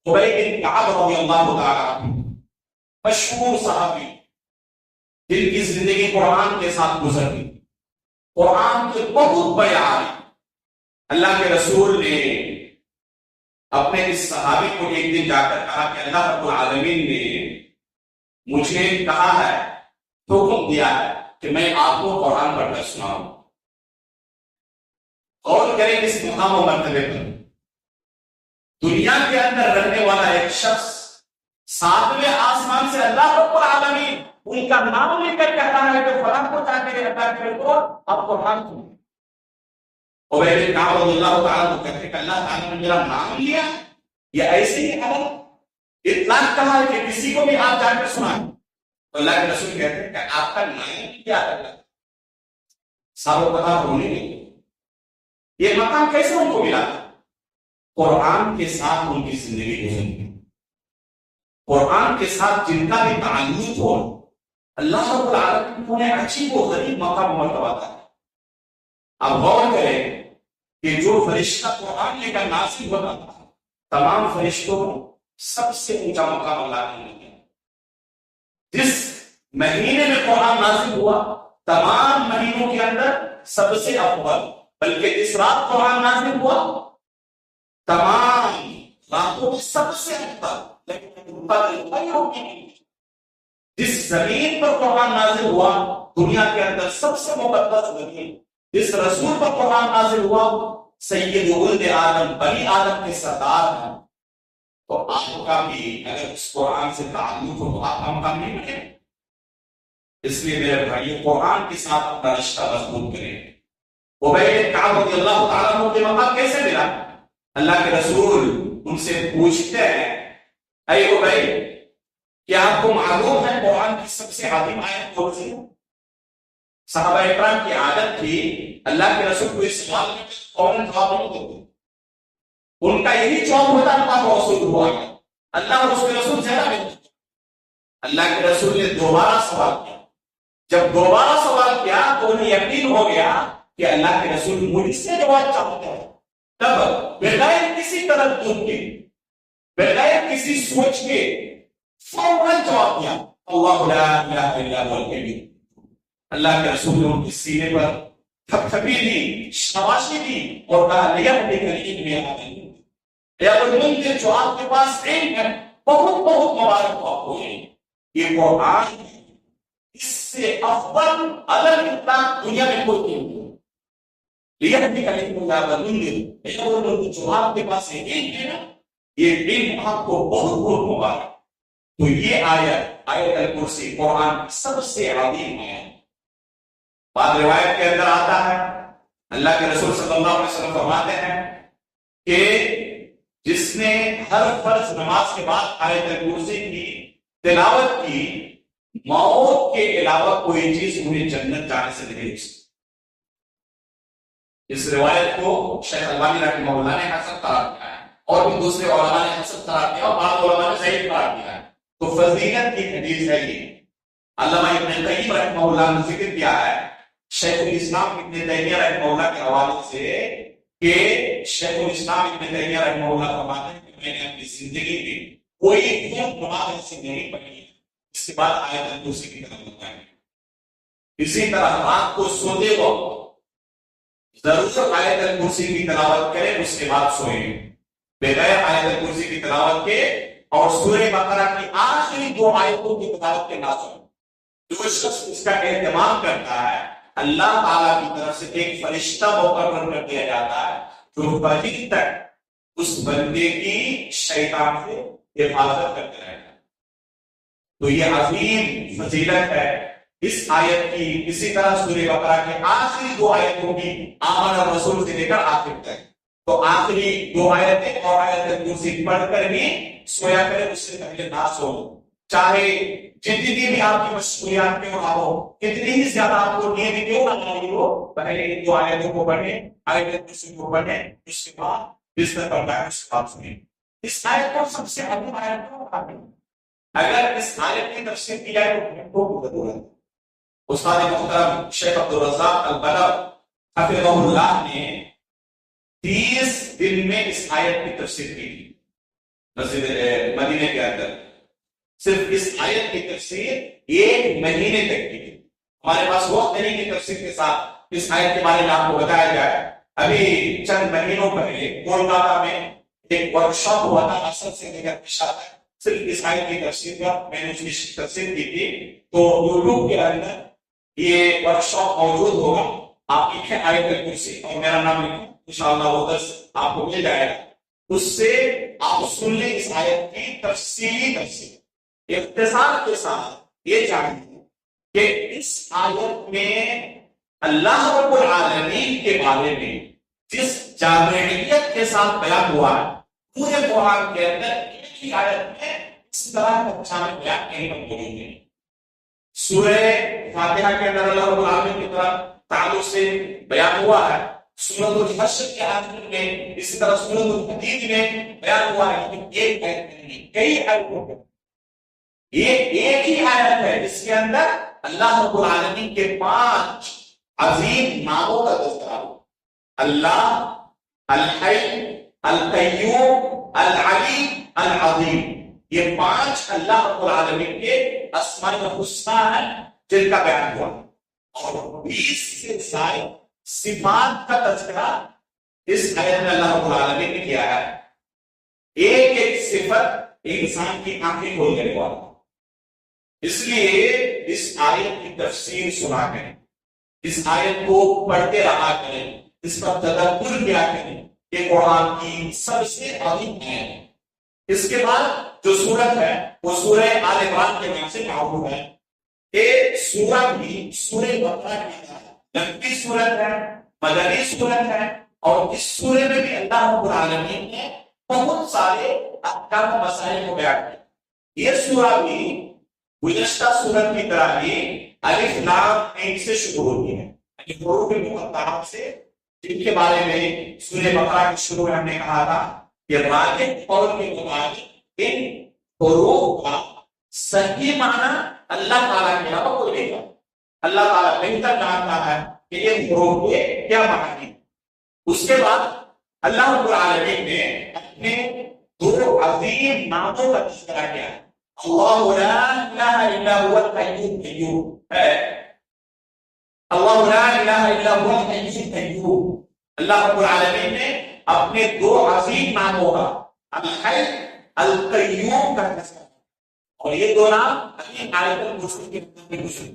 خبیب بن کعب رضی اللہ تعالیٰ عنہ، مشہور صحابی جن کی زندگی قرآن کے ساتھ گزر گئی، قرآن کے بہت بڑے عالم، اللہ کے رسول نے اپنے اس صحابی کو ایک دن جا کر کہا کہ اللہ رب العالمین نے مجھے کہا ہے، حکم دیا ہے کہ میں آپ کو قرآن پڑھ کر سناؤں۔ غور کریں اس مقام و مرتبے پر، دنیا کے اندر رہنے والا ایک شخص ساتویں آسمان سے اللہ رب العالمین ان کا نام لے کر کہتا ہے کہ فلاں کو جا کے اللہ کے رسول آپ قرآن سنیں۔ عبید بن کعب رضی اللہ تعالیٰ عنہ کہتے ہیں کہ اللہ تعالیٰ نے میرا نام لیا، یہ ایسے ہی حالت اطلاق کہا ہے کہ کسی کو بھی آپ جا کر سنائیں، تو اللہ کے رسول کہتے ہیں کہ آپ کا نام کیا ہے؟ ساروں کہا رونے نہیں۔ یہ مقام کیسے ان کو ملا؟ قرآن کے ساتھ ان کی زندگی گزری، قرآن کے ساتھ جن کا بھی تعلق ہو، اللہ رب العالمین انہیں عجیب و غریب مقام و مرتبہ تھا۔ اب غور کریں کہ جو فرشتہ قرآن لے کر نازل ہوتا تھا تمام فرشتوں سب سے اونچا مقام اللہ نے دیا. جس مہینے میں قرآن نازل ہوا تمام مہینوں کے اندر سب سے افضل، بلکہ جس رات قرآن نازل ہوا تمام راتوں میں سب سے افضل. لیکن جس زمین پر قرآن نازل ہوا دنیا کے اندر سب سے مقدس زمین، جس رسول پر قرآن نازل ہوا سید ولد آدم بنی آدم کے سردار ہیں، تو آپ کا بھی اگر اس قرآن سے تعلق ہو تو آپ کا مقام نہیں ملے. اس لیے میرے بھائیو قرآن کے ساتھ اپنا رشتہ مضبوط کریں. ابی بن کعب رضی اللہ تعالیٰ عنہ کے مقام کیسے ملا؟ اللہ کے رسول ان سے پوچھتے ہیں اے ابی کیا آپ کو معلوم ہے قرآن کی سب سے عظیم آیت کون سی ہے؟ صحابہ اکرام کی عادت تھی اللہ کے رسول کو اس سوال میں فوراً جواب نہیں دیتے. ان کا یہی جواب ہوتا اللہ کا رسول ہوا اللہ اور اس کے رسول زیادہ نہیں. اللہ کے رسول نے دوبارہ سوال کیا. جب دوبارہ سوال کیا تو انہیں یقین ہو گیا کہ اللہ کے رسول مجھ سے جواب چاہتے ہیں. تب بغیر کسی تردد کے بغیر کسی سوچ کے فوراً جواب دیا اللہ لا الہ الا هو الکبیر. اللہ کے رسول نے ان کے سینے پر تھپتھپی دی، شاباشی دی اور کہا لیہدی کلیم میں آمین. یا المنذر جو آپ کے پاس علم ہے بہت بہت مبارک آپ کو ہے. یہ قرآن اس سے افضل اگر انسان دنیا میں کوئی نہیں. لیہدی کلیم میں آمین. یا المنذر جو آپ کے پاس علم ہے نا یہ علم آپ کو بہت بہت مبارک. تو یہ آیت الکرسی قرآن سب سے عظیم ہے. بعض روایت کے اندر آتا ہے اللہ کے رسول صلی اللہ علیہ وسلم فرماتے ہیں کہ جس نے ہر فرض نماز کے بعد آیت الکرسی کی تلاوت کی موت کے علاوہ کوئی چیز انہیں جنت جانے سے نہیں روک سکتی. اس روایت کو شیخ البانی رحمہ اللہ نے حسن قرار دیا ہے اور بھی دوسرے علماء نے حسن قرار دیا اور بعض علماء نے صحیح قرار دیا ہے. تو فضیلت کی حدیث ہے یہ. علامہ ابن قیم رحمہ اللہ نے ذکر کیا ہے شیخ الاسلام ابن تیمیہ رحمہ اللہ کے حوالے سے کہ شیخ الاسلام ابن تیمیہ رحمہ اللہ فرماتے ہیں کہ میں نے اپنی زندگی میں کوئی فرض نماز ایسی نہیں پڑھی اس کے بعد آیت الکرسی کی تلاوت کریں. اسی طرح رات کو سوتے وقت ضرور آیت الکرسی کی تلاوت کریں اس کے بعد سوئیں. بغیر آیت الکرسی کی تلاوت کے اور سورہ بقرہ کی آخری 2 آیتوں کی تلاوت کے نہ سوئیں. جو شخص اس کا اہتمام کرتا ہے اللہ تعالیٰ کی طرف سے ایک فرشتہ مقرر کر دیا جاتا ہے جو فجر تک اس بندے کی شیطان سے حفاظت کرتے رہے گا. تو یہ عظیم فضیلت ہے اس آیت کی. اسی طرح سورہ بقرہ کے آخری 2 آیتوں کی آمن الرسول سے لے کر آخر تک. تو آخری 2 آیتیں اور آیت الکرسی پڑھ کر بھی سویا کرے اس سے پہلے نہ سو. چاہے جتنی بھی آپ کی مشغولیات میں ہو کتنی ہی زیادہ آپ کو نیند کیوں نہ آ رہی ہو پہلے ان 2 آیتوں کو پڑھیں آیت الکرسی کو پڑھیں اس کے بعد بستر پر بیٹھ اس کے بعد سنیں. اس آیت کو سب سے اہم آیت کو پڑھیں. اگر اس آیت کی تفسیر کی جائے تو ضرورت. استاد محترم شیخ عبدالرزاق البلخ حفظہ اللہ نے 30 دن میں اس آیت کی تفسیر کی تھی مسجد مدینے کے اندر. صرف اس آیت کی تفسیر 1 مہینے تک کی تھی. ہمارے پاس وقت نہیں کہ تفسیر کے ساتھ اس آیت کے بارے میں آپ کو بتایا جائے. ابھی چند مہینوں پہلے کولکاتہ میں ایک ورکشاپ ہوا تھا اصل سے لے کر پیشہ تک صرف اس آیت کی تفسیر کا میں نے اس کی تفسیر کی تھی. تو یوٹیوب کے اندر یہ ورکشاپ موجود ہوگا. آپ لکھیں آیت الکرسی اور میرا نام لکھیں انشاءاللہ وہ درس آپ کو مل جائے گا. اس سے آپ سن لیں اس آیت کی تفصیلی تفسیر. اختصار کے ساتھ یہ جانیں کہ اس آیت میں اللہ رب العالمین کے بارے میں جس جامعیت کے ساتھ بیان ہوا ہے پورے قرآن کے اندر ایک ہی آیت میں اس طرح کا شامل بیان کہیں پر موجود ہے. سورہ فاتحہ کے اندر اللہ رب العالمین کی طرف تعلق سے بیان ہوا ہے. سورۃ الحشر کے آخر میں اسی طرح سورۃ الحدید میں بیان ہوا ہے. ایک آیت نہیں کئی آیتوں میں یہ ایک ہی آیت ہے جس کے اندر اللہ رب العالمین کے 5 عظیم ناموں کا تذکرہ ہو. اللہ الحی، القیوم، العلی، العظیم، یہ 5 اللہ رب العالمین کے اسماء الحسنی ہیں جن کا بیان ہوا، اور 20 سے زائد صفات کا تذکرہ اس آیت میں اللہ رب العالمین نے کیا ہے۔ ایک ایک صفت انسان کی آنکھیں کھول دینے والا، اس لیے اس آیت کی تفسیر سنا کریں، اس آیت کو پڑھتے رہا کریں، اس پر تدبر کیا کریں، یہ قرآن کی سب سے عظیم آیت ہے۔ اس کے بعد جو سورت ہے وہ سورہ آل عمران کے نام سے معروف ہے۔ یہ سورہ بھی سورہ بقرہ کی لمبی سورت ہے، مدنی سورت ہے، اور اس سورے میں بھی اللہ رب العالمین نے بہت سارے احکام و مسائل کو بیان کیا۔ یہ سورہ بھی گزشتہ سورت کی طرح ہی الف لام میم سے شروع ہوتی ہے، یعنی حروف مقطعات سے، جن کے بارے میں سورہ بقرہ کے شروع میں ہم نے کہا تھا کہ راجح قول کے مطابق ان حروف کا صحیح معنی اللہ تعالیٰ کے علاوہ کوئی نہیں جانتا، اللہ تعالیٰ بہتر جانتا ہے کہ یہ حروف کے کیا معنی ہیں۔ اس کے بعد اللہ رب العالمین نے اپنے 2 عظیم ناموں کا تذکرہ کیا ہے۔ اللہ لا الہ الا هو الحی القیوم ہے، اللہ لا الہ الا هو الحی القیوم۔ اللہ رب العالمین نے اپنے 2 عظیم ناموں کا الحی، القیوم کا تذکرہ، اور یہ 2 نام ابھی آیت الکرسی کے اندر بھی گزرے۔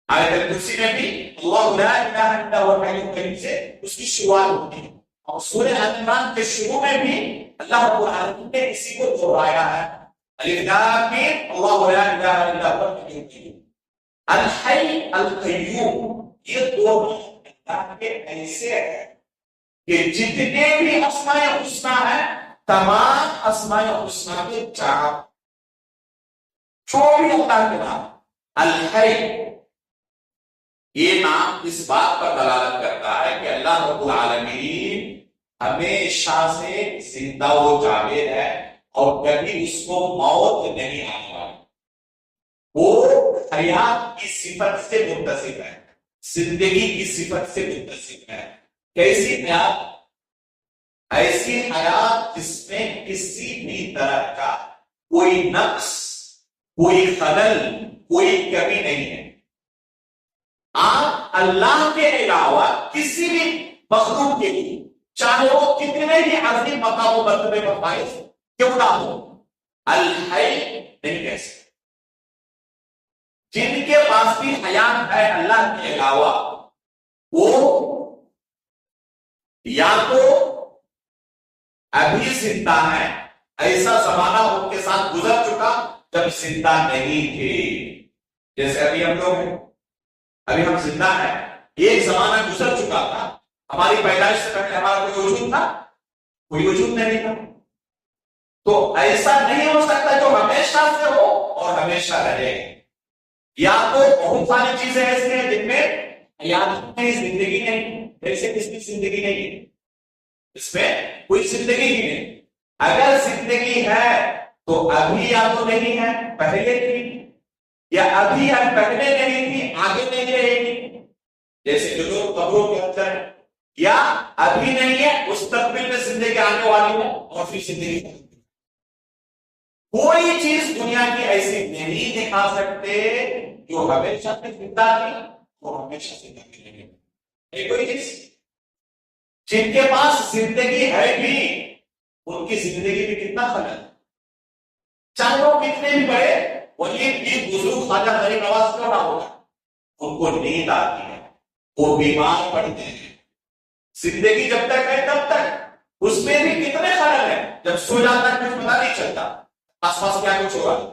آیت الکرسی میں بھی اللہ لا الہ الا هو الحی القیوم سے اس کی شروعات ہوتی ہے، اور سورہ آل عمران کے شروع میں بھی اللہ رب العالمین نے اسی کو دہرایا ہے، الف لام میم، اللہ لا الہ الا هو الحی القیوم۔ الحی، القیوم، یہ 2 اللہ کے ایسے ہیں کہ جتنے بھی اسماء الحسنی ہیں، تمام اسماء الحسنی کے 4 جو بھی اللہ کے نام الحی، یہ نام اس بات پر دلالت کرتا ہے کہ اللہ رب العالمین ہمیشہ سے زندہ و جاوید ہے، اور کبھی اس کو موت نہیں آنے والی، وہ حیات کی صفت سے متصف ہے، زندگی کی صفت سے متصف ہے۔ کیسی حیات؟ ایسی حیات جس میں کسی بھی طرح کا کوئی نقص، کوئی خلل، کوئی کمی نہیں ہے۔ آپ اللہ کے علاوہ کسی بھی مخلوق کے لیے، چاہے وہ کتنے بھی عظیم مقام و مرتبے پر فائز کیوں نہ ہو، الحی نہیں کہہ سکتے۔ جن کے پاس بھی حیات ہے اللہ کے علاوہ، وہ یا تو ابھی زندہ ہے، ایسا زمانہ ان کے ساتھ گزر چکا جب زندہ نہیں تھے، جیسے ابھی ہم لوگ ہیں، ابھی ہم زندہ ہیں، ایک زمانہ گزر چکا تھا، ہماری پیدائش سے پہلے ہمارا کوئی وجود تھا؟ کوئی وجود نہیں تھا۔ تو ایسا نہیں ہو سکتا جو ہمیشہ سے ہو اور ہمیشہ رہے۔ یا تو بہت ساری چیزیں ایسی ہیں جن میں حیات میں زندگی نہیں، جیسے اس میں زندگی نہیں ہے، اس میں کوئی زندگی ہی نہیں۔ اگر زندگی ہے تو ابھی یا تو نہیں ہے، پہلے تھی، یا ابھی یا پہلے نہیں تھی، آگے نہیں رہے گی، جیسے جو لوگ قبروں کے اندر ہیں، یا ابھی نہیں ہے، مستقبل میں زندگی آنے والی ہے اور پھر زندگی ہے۔ کوئی چیز دنیا کی ایسی نہیں دکھا سکتے جو ہمیشہ سے زندہ تھی اور ہمیشہ سے زندہ رہے گی۔ کوئی چیز جن کے پاس زندگی ہے بھی، ان کی زندگی میں کتنا خلل ہے، چاہے وہ کتنے بھی بڑے ولی پیر بزرگ خواجہ غریب نواز کیوں نہ ہوگا، ان کو نیند آتی ہے، وہ بیمار پڑتے ہیں، زندگی جب تک ہے تب تک اس میں بھی کتنے خلل ہیں، جب سو جاتا ہے کچھ پتا نہیں چلتا آس پاس کیا کچھ ہو رہا ہے،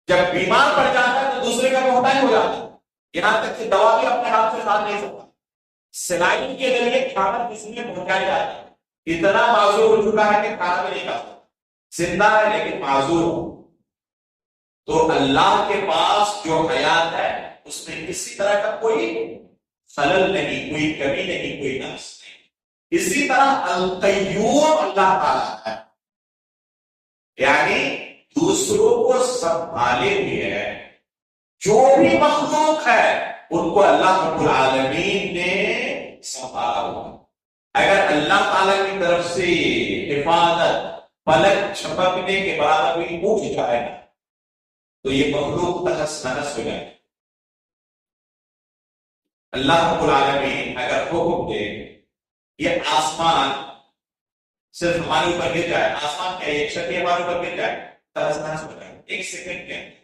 جب بیمار پڑ جاتا ہے تو دوسرے کا محتاج ہو جاتا ہے، یہاں تک کہ دوا بھی اپنے ہاتھ سے کھا نہیں سکتا، سلائن کے ذریعے کھانا کسی میں پہنچایا جاتا ہے، اتنا معذور ہو چکا ہے کہ کھانا بھی نہیں کھا سکتا، زندہ ہے لیکن معذور ہو۔ تو اللہ کے پاس جو حیات ہے اس میں کسی طرح کا کوئی خلل نہیں، کوئی کمی نہیں، کوئی نقص نہیں۔ اسی طرح القیوم اللہ تعالیٰ ہے، یعنی دوسروں کو سنبھالے ہوئے ہے، جو بھی مخلوق ہے ان کو اللہ رب العالمین نے سنبھالا ہوا۔ اگر اللہ تعالیٰ کی طرف سے حفاظت پلک چھپکنے کے برابر بھی اٹھ جائے نا تو یہ مخلوق تہس نہس ہو جائے. اللہ رب العالمین اگر حکم دے یہ آسمان صرف ہمارے اوپر گر جائے، آسمان کا ایک شکل ہمارے اوپر گر جائے تہس نہس ہو جائے ایک سیکنڈ کے اندر.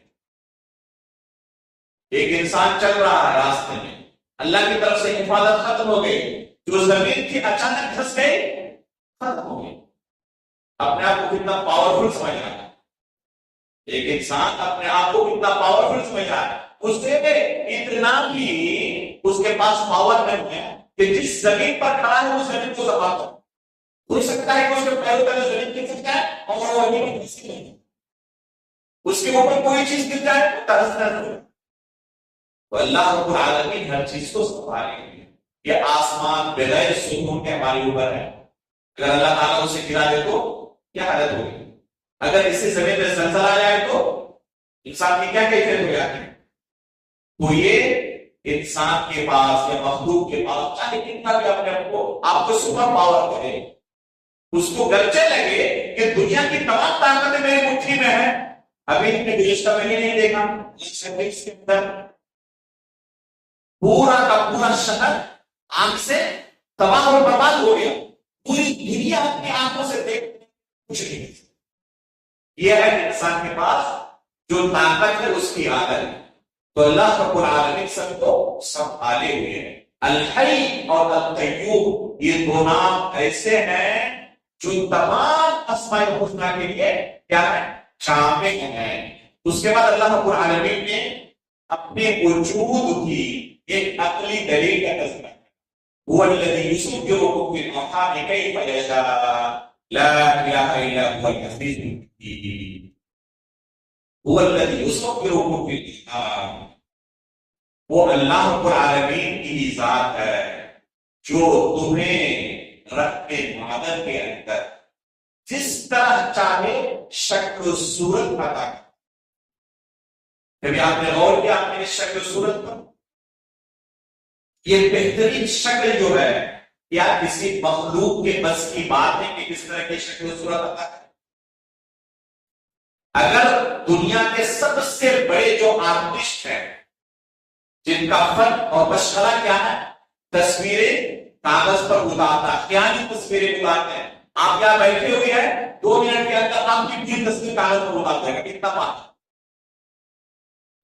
ایک انسان چل رہا ہے راستے میں، اللہ کی طرف سے حفاظت ختم ہو گئی، جو زمین کی اچانک دھس گئی ختم ہو گئی. اپنے آپ کو کتنا پاورفل سمجھ رہا ہے ایک انسان، اپنے آپ کو کتنا پاورفل سمجھ رہا ہے. اس سے اتنا بھی اس کے پاس پاور نہیں ہے کہ جس زمین پر کھڑا ہے اس زمین کو دبا کر ہو سکتا ہے کہ اس کے پیروں تلے زمین گر سکتا ہے اور وہ نہیں کسی نہیں، اس کے اوپر کوئی چیز گر جائے تو تہس نہس ہو جائے. تو اللہ رب العالمین ہر چیز کو سنبھالیں گے. یہ آسمان بغیر سکون کے ہمارے اوپر ہے، اگر اللہ تعالیٰ اسے گرا دے تو کیا حالت ہوگی؟ اگر اس سے زمین میں زلزلہ آ جائے تو انسان کی کیا کیفیت ہو جاتی ہے؟ تو یہ انسان کے پاس یا مخلوق کے پاس چاہے کتنا بھی اپنے آپ کو سپر پاور کرے، اس کو گرچہ لگے کہ دنیا کی تمام طاقتیں میری مٹھی میں ہیں. ابھی ہم نے گزشتہ مہینے نہیں دیکھا کے اندر پورا کا پورا شہر آگ سے تباہ اور برباد ہو گیا، پوری دنیا اپنی آنکھوں سے دیکھ کچھ نہیں. یہ ہے انسان کے پاس جو طاقت ہے اس کی عادت ہے. تو اللہ رب العالمین سب کو سنبھالے ہوئے ہیں. الحی اور القیوم یہ دو نام ایسے ہیں جو تمام اسماء الحسنی کے لیے کیا ہے؟ شامل ہیں. اس کے بعد اللہ رب العالمین نے اپنے وجود کی ایک عقلی دلیل کا تذکرہ ہے. هو الذي يصوركم في الارحام كيف يشاء لا اله الا هو العزيز الحكيم. هو الذي يصوركم في الارحام، وہ اللہ رب العالمین کی ذات ہے جو تمہیں رکھے معدن کے اندر جس طرح چاہے شکل و صورت عطا کرے. کبھی آپ نے غور کیا اپنی شکل و صورت پر؟ یہ بہترین شکل جو ہے یا کسی مخلوق کے بس کی بات ہے کہ کس طرح کی شکل و صورت عطا کرے. اگر دنیا کے سب سے بڑے جو آرٹسٹ ہیں جن کا فن اور مشغلہ کیا ہے؟ تصویریں کاغذ پر اتارنا، کیا نہیں تصویریں اتارتے ہیں. آپ یہاں بیٹھے ہوئے ہیں 2 منٹ کے اندر آپ کی بھی تصویر کاغذ پر اتار دے گا. کتنا بات!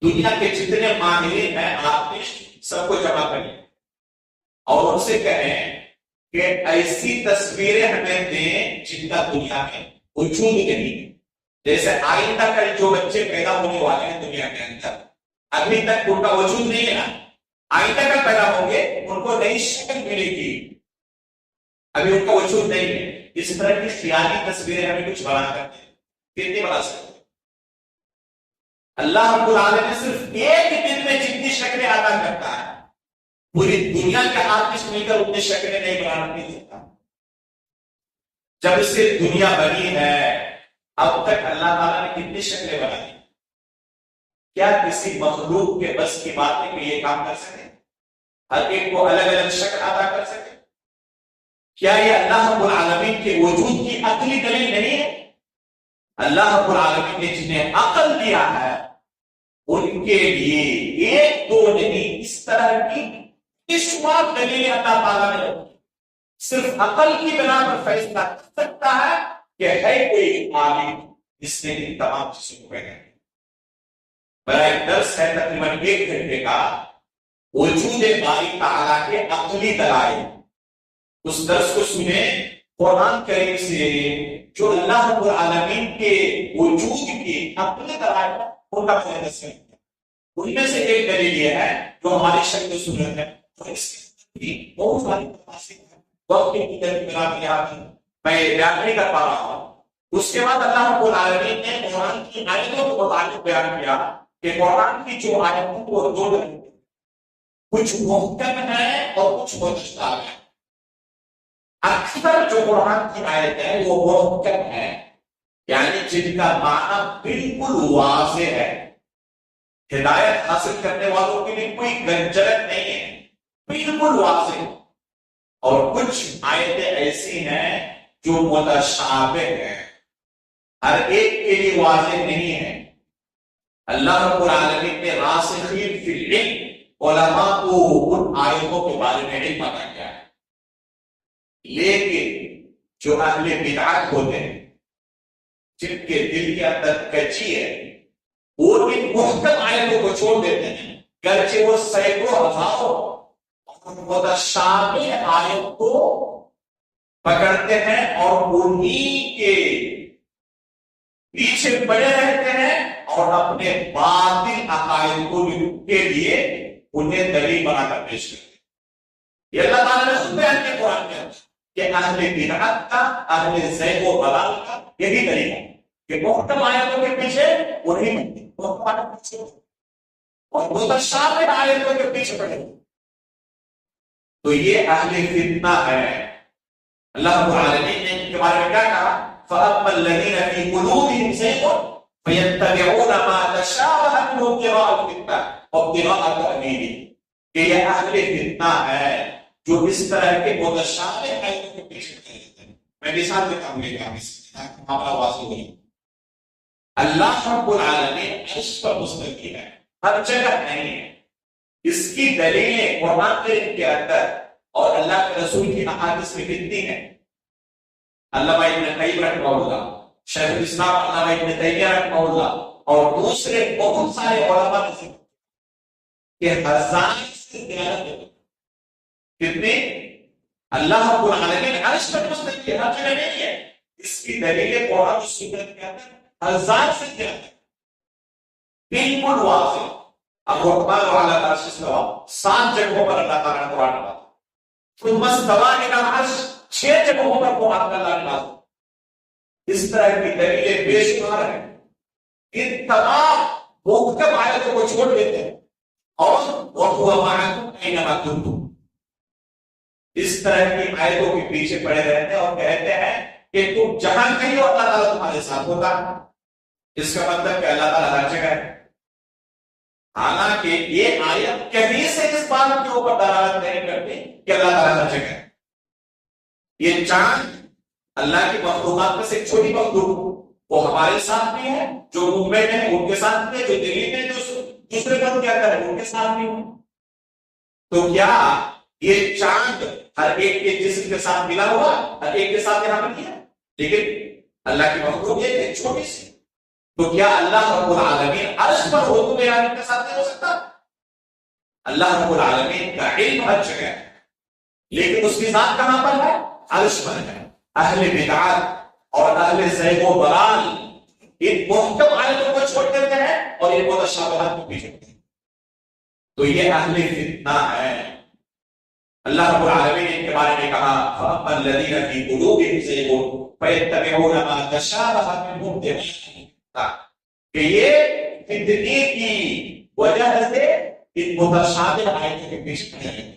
دنیا کے جتنے ماہرین ہیں آرٹسٹ سب کو جمع کریے اور ان سے کہیں کہ ایسی تصویریں ہمیں دیں جن کا دنیا میں وجود نہیں. جیسے آئندہ کل جو بچے پیدا ہونے والے ہیں دنیا کے اندر ابھی تک ان کا وجود نہیں ہے، آئندہ کل پیدا ہوں گے ان کو نئی شکل ملے گی، ابھی ان کا وجود نہیں ہے. اس طرح کی خیالی تصویریں ہمیں کچھ بنا کرتے ہیں. کتنی بنا سکتے؟ اللہ رب العالمین صرف ایک دن میں جتنی شکلیں ادا کرتا ہے پوری دنیا کے آرٹسٹ مل کر اتنی شکلیں نہیں بنا نہیں سکتا. جب سے دنیا بنی ہے اب تک اللہ تعالیٰ نے کتنی شکلیں بنائی؟ کیا کسی مخلوق کے بس کی بات ہے کہ یہ کام کر سکے؟ ہر ایک کو الگ الگ شکل ادا کر سکے؟ کیا یہ اللہ رب العالمین کے وجود کی عقلی دلیل نہیں ہے؟ اللہ رب العالمین نے جنہیں عقل دیا ہے ان کے لیے ایک دو نہیں اس طرح کی بے شمار دلیلیں اللہ تعالیٰ نے رکھی. صرف عقل کی بنا پر فیصلہ کر سکتا ہے کہ ہے کوئی عالم جس نے ان تمام چیزوں کو پیدا کیا. میرا ایک درس ہے تقریباً 1 گھنٹے کا وجود باری تعالیٰ کے عقلی دلائل. اس درس کو سنیں قرآن کریم سے جو اللہ رب العالمین کے وجود کی عقلی دلائل ان کا میں درس کریں. ان میں سے ایک دلیل یہ ہے جو ہماری شکل صورت ہے اور اس کی بہت ساری تفاصیل ہے. وقت کی بنا میں بیان نہیں کر پا رہا ہوں. اس کے بعد اللہ رب العالمین نے قرآن کی آیتوں کے متعلق بیان کیا کہ قرآن کی جو آیتوں کو 2 ہیں، کچھ محکم ہیں اور کچھ متشابہ ہیں. اکثر جو قرآن کی آیت ہے وہ محکم ہے یعنی جن کا معنی بالکل واضح ہے، ہدایت حاصل کرنے والوں کے لیے کوئی گنجلک نہیں ہے، بالکل واضح. اور کچھ آیتیں ایسی ہیں جو متشابہ ہیں، ہر ایک کے لیے واضح نہیں ہے۔ اللہ رب العالمین نے راسخین فی العلم علماء کو ان آیتوں کے بارے میں علم عطا کیا ہے، لیکن جو اہل بدعت ہوتے ہیں، جن کے دل کے اندر کچی ہے، وہ ان محکم آیتوں کو چھوڑ دیتے ہیں، گرچہ وہ سینکڑوں ہزاروں متشابہ آیت کو پکڑتے ہیں اور انہی کے پیچھے پڑے رہتے ہیں اور اپنے باطل عقائد کو کے لیے انہیں دلیل بنا کر پیش کرتے ہیں۔ یہ اللہ تعالیٰ نے خود بیان کیا قرآن میں کہ اہل بدعت کا، اہل زیغ و ضلال کا یہی دلیل ہے کہ محکم آیتوں کے پیچھے انہیں اور متشابہ آیتوں کے پیچھے پڑے، تو یہ اہل فتنہ ہے۔ اللہ رب العالمین نے ان کے بارے میں کیا کہا؟ فَأَمَّا الَّذِينَ فِي قُلُوبِهِمْ زَيْغٌ فَيَتَّبِعُونَ مَا تَشَابَهَ مِنْهُ ابْتِغَاءَ الْفِتْنَةِ وَابْتِغَاءَ تَأْوِيلِهِ، کہ یہ اہل فتنہ ہے جو اس طرح کے متشابہ آیتوں کے پیچھے پڑے رہتے ہیں۔ میں مثال دیتا ہوں کہ معاملہ واضح ہوئی۔ اللہ رب العالمین عرش پر مستوی ہے، ہر جگہ نہیں ہے، اس کی دلیلیں قرآن کریم کے اندر اور اللہ کے رسول کی احادیث میں کتنی ہیں؟ علامہ ابن قیم رحمہ اللہ، شیخ الاسلام علامہ ابن تیمیہ رحمہ اللہ اور دوسرے بہت سارے علماء نے ذکر کہ ہزار سے زیادہ کتنے؟ اللہ رب العالمین عرش پر مستوی ہے، ہر جگہ نہیں ہے، اس کی دلیلیں قرآن و سنت کے اندر ہزار سے زیادہ بالکل واضح۔ الرحمن علی العرش استوى، 7 جگہوں پر اللہ تعالیٰ نے قرآن میں ثم استوى الى العرش، 6 جگہوں پر قرآن اللہ نے نازل۔ اس طرح کی دلیلیں بے شمار ہیں، ان تمام محکم آیتوں کو چھوڑ دیتے ہیں اور وَهُوَ مَعَكُمْ أَيْنَمَا كُنتُمْ، اس طرح کی آیتوں کے پیچھے پڑے رہتے ہیں اور کہتے ہیں کہ تم جہاں کہیں ہو اللہ تعالیٰ تمہارے ساتھ ہوتا ہے۔ اس کا مطلب کہ اللہ تعالیٰ ہر جگہ ہے، حالانکہ یہ آیت کہیں سے اس بات کے اوپر دلالت نہیں کرتی کہ اللہ تعالیٰ ہر جگہ ہے۔ یہ چاند اللہ کی مخلوقات میں سے ایک چھوٹی مخلوق، وہ ہمارے ساتھ بھی ہے، جو ممبئی میں ہے ان کے ساتھ بھی ہے، جو دلی میں جو دوسرے گھر کیا کرے ان کے ساتھ بھی ہے۔ تو کیا یہ چاند ہر ایک کے جسم کے ساتھ ملا ہوا، ہر ایک کے ساتھ یہاں نہیں ہے، لیکن اللہ کی مخلوق یہ ایک چھوٹی سی، تو کیا اللہ رب العالمین عرش پر حضور بیان کے ساتھ نہیں ہو سکتا؟ اللہ رب العالمین کا علم ہر جگہ ہے، لیکن اس کی ذات کہاں پر ہے؟ عرش پر ہے۔ اہل بدعات اور اہل زیغ و ضلال ان محکم آیتوں کو چھوڑ دیتے ہیں اور ان متشابہات کو پیچھے کرتے ہیں، تو یہ اہل فتنہ ہے۔ اللہ رب العالمین نے ان کے بارے میں کہا فَأَمَّا الَّذِينَ فِي قُلُوبِهِمْ زَيْغٌ فَيَتَّبِعُونَ مَا تَشَابَهَ مِنْهُ ابْتِغَاءَ، کہ یہ فتنے کی وجہ سے ان متشابہ آیتوں کے پیچھے پڑے رہتے ہیں۔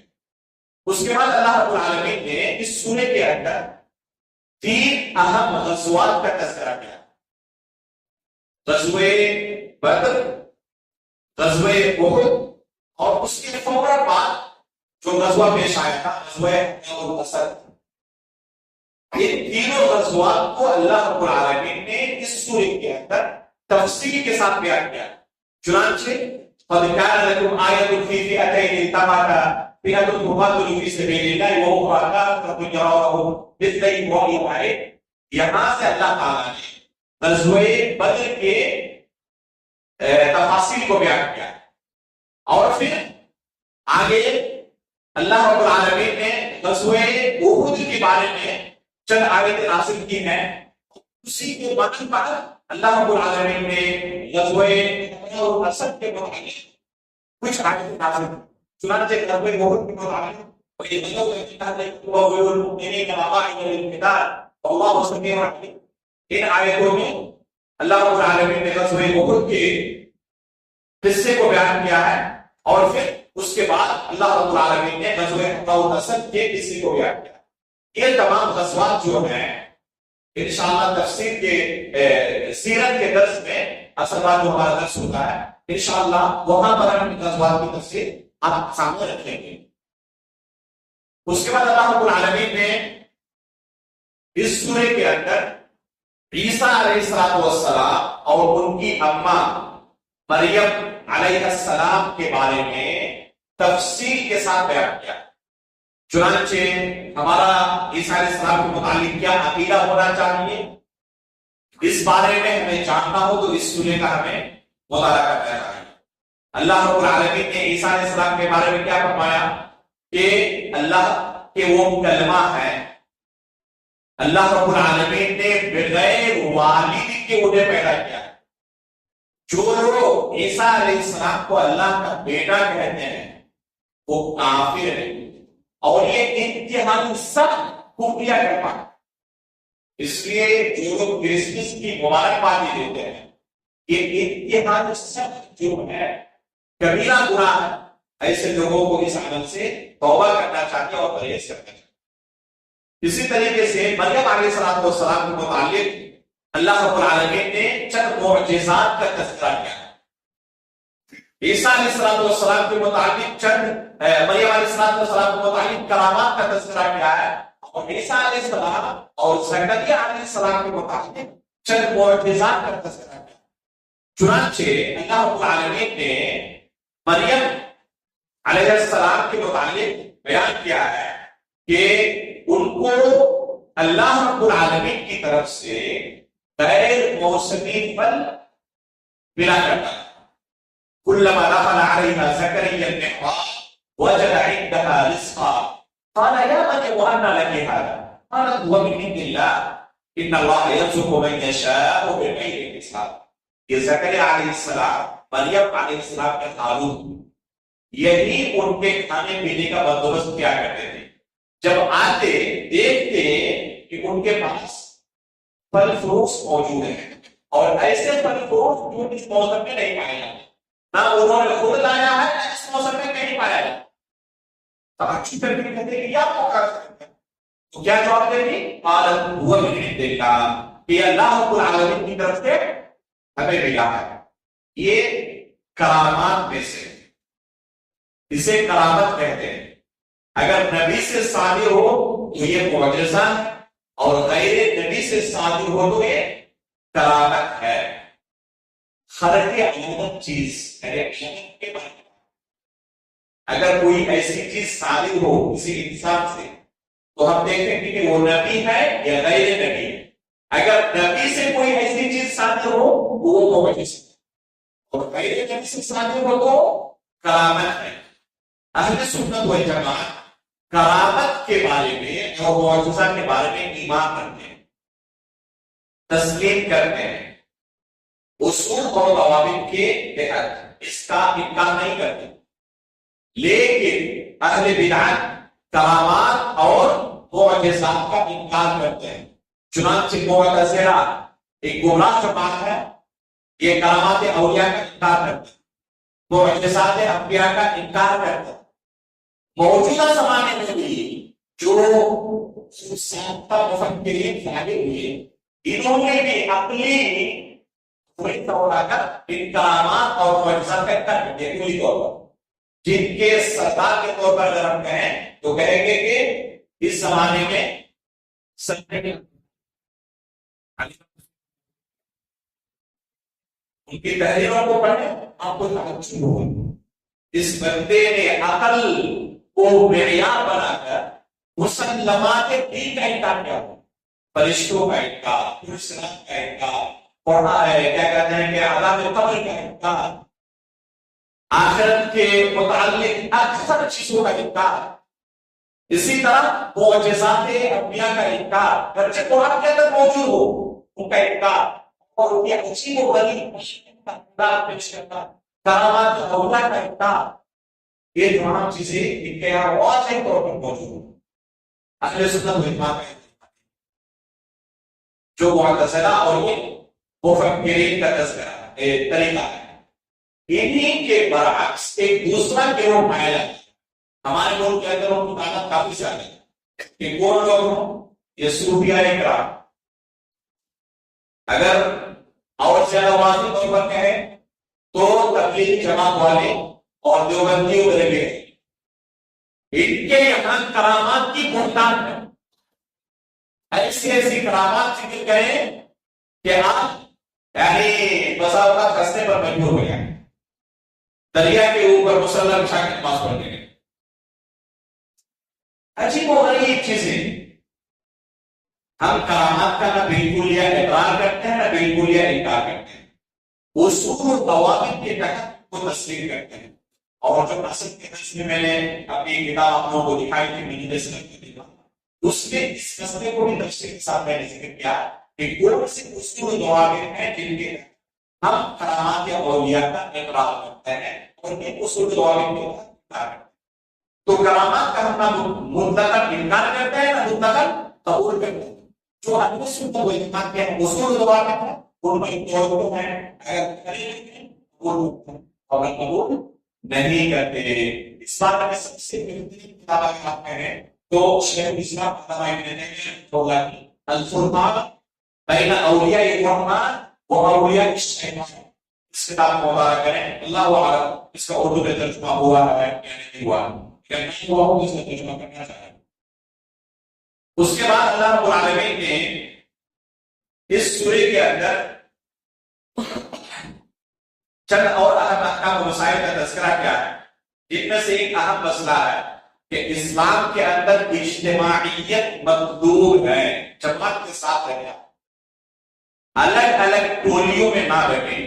اس کے بعد اللہ رب العالمین نے اس سورے کے اندر 3 اہم غزوات کا تذکرہ کیا، غزوہ بدر، غزوہ احد اور اس کے فوراً بعد جو غزوہ پیش آیا تھا غزوہ الاسد۔ یہ تینوں غزوات کو اللہ رب العالمین نے اس سورے کے اندر تفصیل کے ساتھ بیان کیا، چنانچہ قَدْ كَانَ لَكُمْ آیَةٌ فِي فِئَتَيْنِ الْتَقَتَا فِئَةٌ تُقَاتِلُ فِي سَبِيلِ اللَّهِ وَأُخْرَىٰ كَافِرَةٌ يَرَوْنَهُم مِثْلَيْهِمْ رَأْيَ الْعَيْنِ۔ یہاں سے اللہ تعالیٰ نے غزوہ بدر کے تفاصیل کو بیان کیا، اور پھر آگے اللہ رب العالمین نے غزوہ احد کے بارے میں چند آیتیں نازل کی ہیں، اسی کے بعد اللہ رب العالمین نے غزوہ الاسد کے متعلق کچھ آیتیں نازل کی، چنانچہ غزوہ احد کے متعلق وَإِذْ غَزَوْتَ تُبَوِّئُ الْمُؤْمِنِينَ مَقَاعِدَ لِلْقِتَالِ وَاللَّهُ سَمِيعٌ عَلِيمٌ۔ ان آیتوں میں اللہ رب العالمین نے غزوہ احد کے قصے کو بیان کیا ہے، اور پھر اس کے بعد اللہ رب العالمین نے غزوہ الاسد کے قصے کو بیان کیا۔ یہ تمام غزوات جو ہیں انشاءاللہ تفسیر کے سیرت کے درس میں اصل بات جو ہمارا درس ہوتا ہے انشاءاللہ وہاں پر ہم غزوات کی تفسیر آپ سامنے رکھیں گے۔ اس کے بعد اللہ رب العالمین نے اس سورے کے اندر عیسیٰ علیہ السلام اور ان کی اماں مریم علیہ السلام کے بارے میں تفصیل کے ساتھ بیان کیا. چنانچہ ہمارا عیسیٰ علیہ السلام کے متعلق کیا عقیدہ ہونا چاہیے، اس بارے میں ہمیں جاننا ہو تو اس سورے کا ہمیں مطالعہ کرنا چاہیے. اللہ رب العالمین نے عیسیٰ علیہ السلام کے بارے میں کیا فرمایا کہ اللہ کے وہ کلمہ ہے، اللہ رب العالمین نے بغیر والد کے انہیں پیدا کیا. جو لوگ عیسیٰ علیہ السلام کو اللہ کا بیٹا کہتے ہیں وہ کافر ہیں، اور یہ انتہائی سخت کفریہ کرتا ہے. اس لیے جو لوگ کرسمس کی مبارکبادی دیتے ہیں یہ انتہائی سخت جرم ہے، کبیرہ گناہ ہے. ایسے لوگوں کو اس عمل سے توبہ کرنا چاہیے اور پرہیز کرنا چاہیے. اسی طریقے سے مریم علیہ السلام کے متعلق اللہ رب العالمین نے چند معجزات کا تذکرہ کیا. عیسیٰ علیہ السلام کے متعلق مریم علیہ السلام کے متعلق کرامات کا تذکرہ کیا ہے، اور عیسیٰ علیہ السلام اور زکریا علیہ السلام کے متعلق چند معجزات کا تذکرہ کیا. چنانچہ اللہ رب العالمین نے مریم علیہ السلام کے متعلق بیان کیا ہے کہ ان کو اللہ رب العالمین کی طرف سے غیر موسمی پھل ملا کرتا ہے. كلما دخل عليها زكريا المحراب وجد عندها رزقا قال يا مريم أنى لك هذا قالت هو من عند الله إن الله يرزق من يشاء بغير حساب. یہ زکریا علیہ السلام مریم علیہ السلام کا تعلق یہی ان کے کھانے پینے کا بندوبست کیا کرتے تھے. جب آتے دیکھتے کہ ان کے پاس پھل فروٹ موجود ہیں، اور ایسے پھل فروٹ جو اس موسم میں نہیں پائے جاتے، نہ انہوں نے خود لایا ہے نہ اس موسم میں کہیں پایا ہے. اب اچھی طرح کہتے ہیں کہ یہ موقع ہے تو کیا جواب دے گی؟ قالت هو من عند الله، کہ اللہ رب العالمین کی طرف سے ہمیں ملا ہے. یہ کرامات میں سے، اسے کرامت کہتے ہیں. اگر نبی سے صادر ہو تو یہ معجزہ، اور غیر نبی سے صادر ہو تو یہ کرامت ہے. خرق عادت چیز کے بارے میں اگر کوئی ایسی چیز صادر ہو کسی انسان سے تو ہم دیکھیں گے کہ وہ نبی ہے یا غیر نبی ہے. اگر نبی سے کوئی ایسی چیز صادر ہو وہ معجزہ، اور غیر نبی سے صادر ہو تو کرامت ہے. اہل سنت والجماعت کرامت کے بارے میں اور معجزہ کے بارے میں ایمان رکھتے ہیں، تسلیم کرتے ہیں، اصول اور ضوابط کے تحت اس کا انکار نہیں کرتے. لیکن اہل بدعت کرامات اور معجزات کا انکار کرتے ہیں. چنانچہ معتزلہ ایک گمراہ جماعت ہے، یہ کرامات اولیاء کا انکار کرتے ہیں، معجزات انبیاء کا انکار کرتے ہیں. موجودہ زمانے میں بھی جو سابقہ مفکرین ظاہر ہوئے انہوں نے بھی اپنی پوری طور پر ان کرامات اور معجزات کا انکار کر دیا. پوری طور پر جن کے سردار کے طور پر اگر ہم کہیں تو کہیں گے کہ اس زمانے میں ان کی تحریروں کو پڑھیں آپ کو تعجب ہوگا. اس بندے نے عقل کو معیار بنا کر مسلمات دین کا انکار کیا، فرشتوں کا انکار، پرسرات کا انکار، کیا کہتے ہیں کہ عذاب قبر کا انکار، آخرت کے متعلق اکثر چیزوں کا انکار، اسی طرح معجزات انبیاء کا انکار، گرچہ قرآن کے اندر موجود ہو ان کا انکار، اور ان کی عجیب و غریب پیش کرنا، کرامات اولیاء کا انکار. یہ تمام چیزیں ان کے یہاں واضح طور پر موجود ہیں. اہل سنت والجماعت جو معتزلہ اور یہ مفکرین کا طریقہ ہے، انہی کے برعکس ایک دوسرا گروہ پایا جاتا ہے. ہمارے ملک کے اندر ان کی تعداد کافی زیادہ ہے کہ کون لوگ ہوں؟ یہ صوفیاء کرام. اگر اور زیادہ واضح طور پر کہیں تو تبلیغی جماعت والے اور دیوبندی ادھر گئے. ان کے یہاں کرامات کی محتاج ہے، ایسی ایسی کرامات ذکر کریں کہ آپ یعنی بسا اوقات رستے پر مجبور ہو جائیں، دریا کے اوپر مسلح بچھا کے نماز پڑھنے کے، عجیب و غریب چیزیں. ہم کرامات کا نہ بالکل یا اقرار کرتے ہیں نہ بالکل یا انکار کرتے ہیں، اصول و ضوابط کے تحت کو تسلیم کرتے ہیں. اور جو اصل کے درس میں نے اپنی کتاب آپ لوگوں کو دکھائی تھی، اس میں اس مسئلے کو بھی تفصیل کے ساتھ میں نے ذکر کیا کہ کون سے اصول و ضوابط ہیں جن کے ہم کرامات یا اولیاء کا اقرار کرتے ہیں اور ان اصول و ضوابط کو انکار کرتے ہیں. تو کرامات کا ہم نہ مطلقاً انکار کرتے ہیں نہ مطلقاً قبول کرتے ہیں. جو اہل سنت والجماعت کے اصول و ضوابط ہیں ان میں دو ہیں، اگر کریں اور قبول نہیں کرتے. اس بات میں سب سے بہترین کتاب اگر آپ کہیں تو شیخ الاسلام علامہ ابن تیمیہ کی الفرقان بین اولیاء الرحمن و اولیاء الشیطان، اس کتاب کو مطالعہ کریں. اللہ اعلم اس کا اردو میں ترجمہ ہوا ہے یا نہیں ہوا، اگر نہیں ہوا ہو تو اس کا ترجمہ کرنا چاہیے. اس کے بعد اللہ رب العالمین نے اس سورے کے اندر چند اور اہم احکام و مسائل کا تذکرہ کیا ہے، جن میں سے ایک اہم مسئلہ ہے کہ اسلام کے اندر اجتماعیت مطلوب ہے، جماعت کے ساتھ رہنا، الگ الگ ٹولیوں میں نہ رہیں.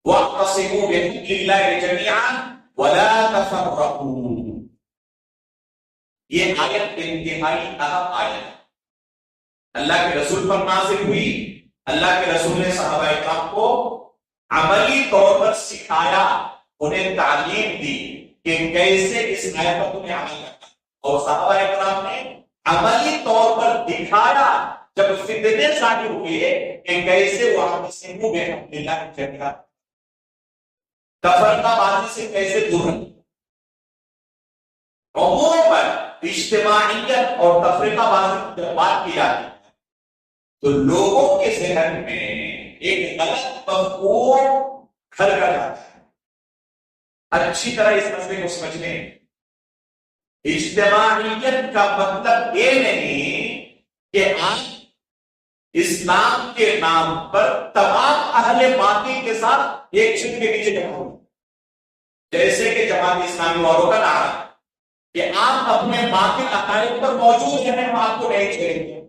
وَاعْتَصِمُوا بِحَبْلِ اللَّهِ جَمِيعًا وَلَا تَفَرَّقُوا. یہ آیت انتہائی اہم آیت ہے، اللہ کے رسول پر نازل ہوئی. اللہ کے رسول نے صحابہ کرام کو عملی طور پر سکھایا، انہیں تعلیم دی کہ کیسے اس آیت پر تمہیں عمل کرنا، اور صحابہ کرام نے عملی طور پر دکھایا جب فتنے ظاہر ہوئے کہ کیسے وہ واعتصموا بحبل اللہ جميعا، تفرقہ بازی سے کیسے دور رہیں. عموماً اجتماعیت اور تفرقہ بازی کی بات کی جاتی ہے تو لوگوں کے ذہن میں ایک غلط مفہوم گھر کر جاتا ہے. اچھی طرح اس مسئلے کو سمجھ لیں، اجتماعیت کا مطلب یہ نہیں کہ آپ اسلام کے نام پر تمام اہل باطل کے ساتھ ایک چھت کے نیچے جمع ہو، جیسے کہ جماعت اسلامی والوں کا نعرہ کہ آپ اپنے باطل عقائد پر موجود ہیں، ہم آپ کو نہیں چھوڑیں گے،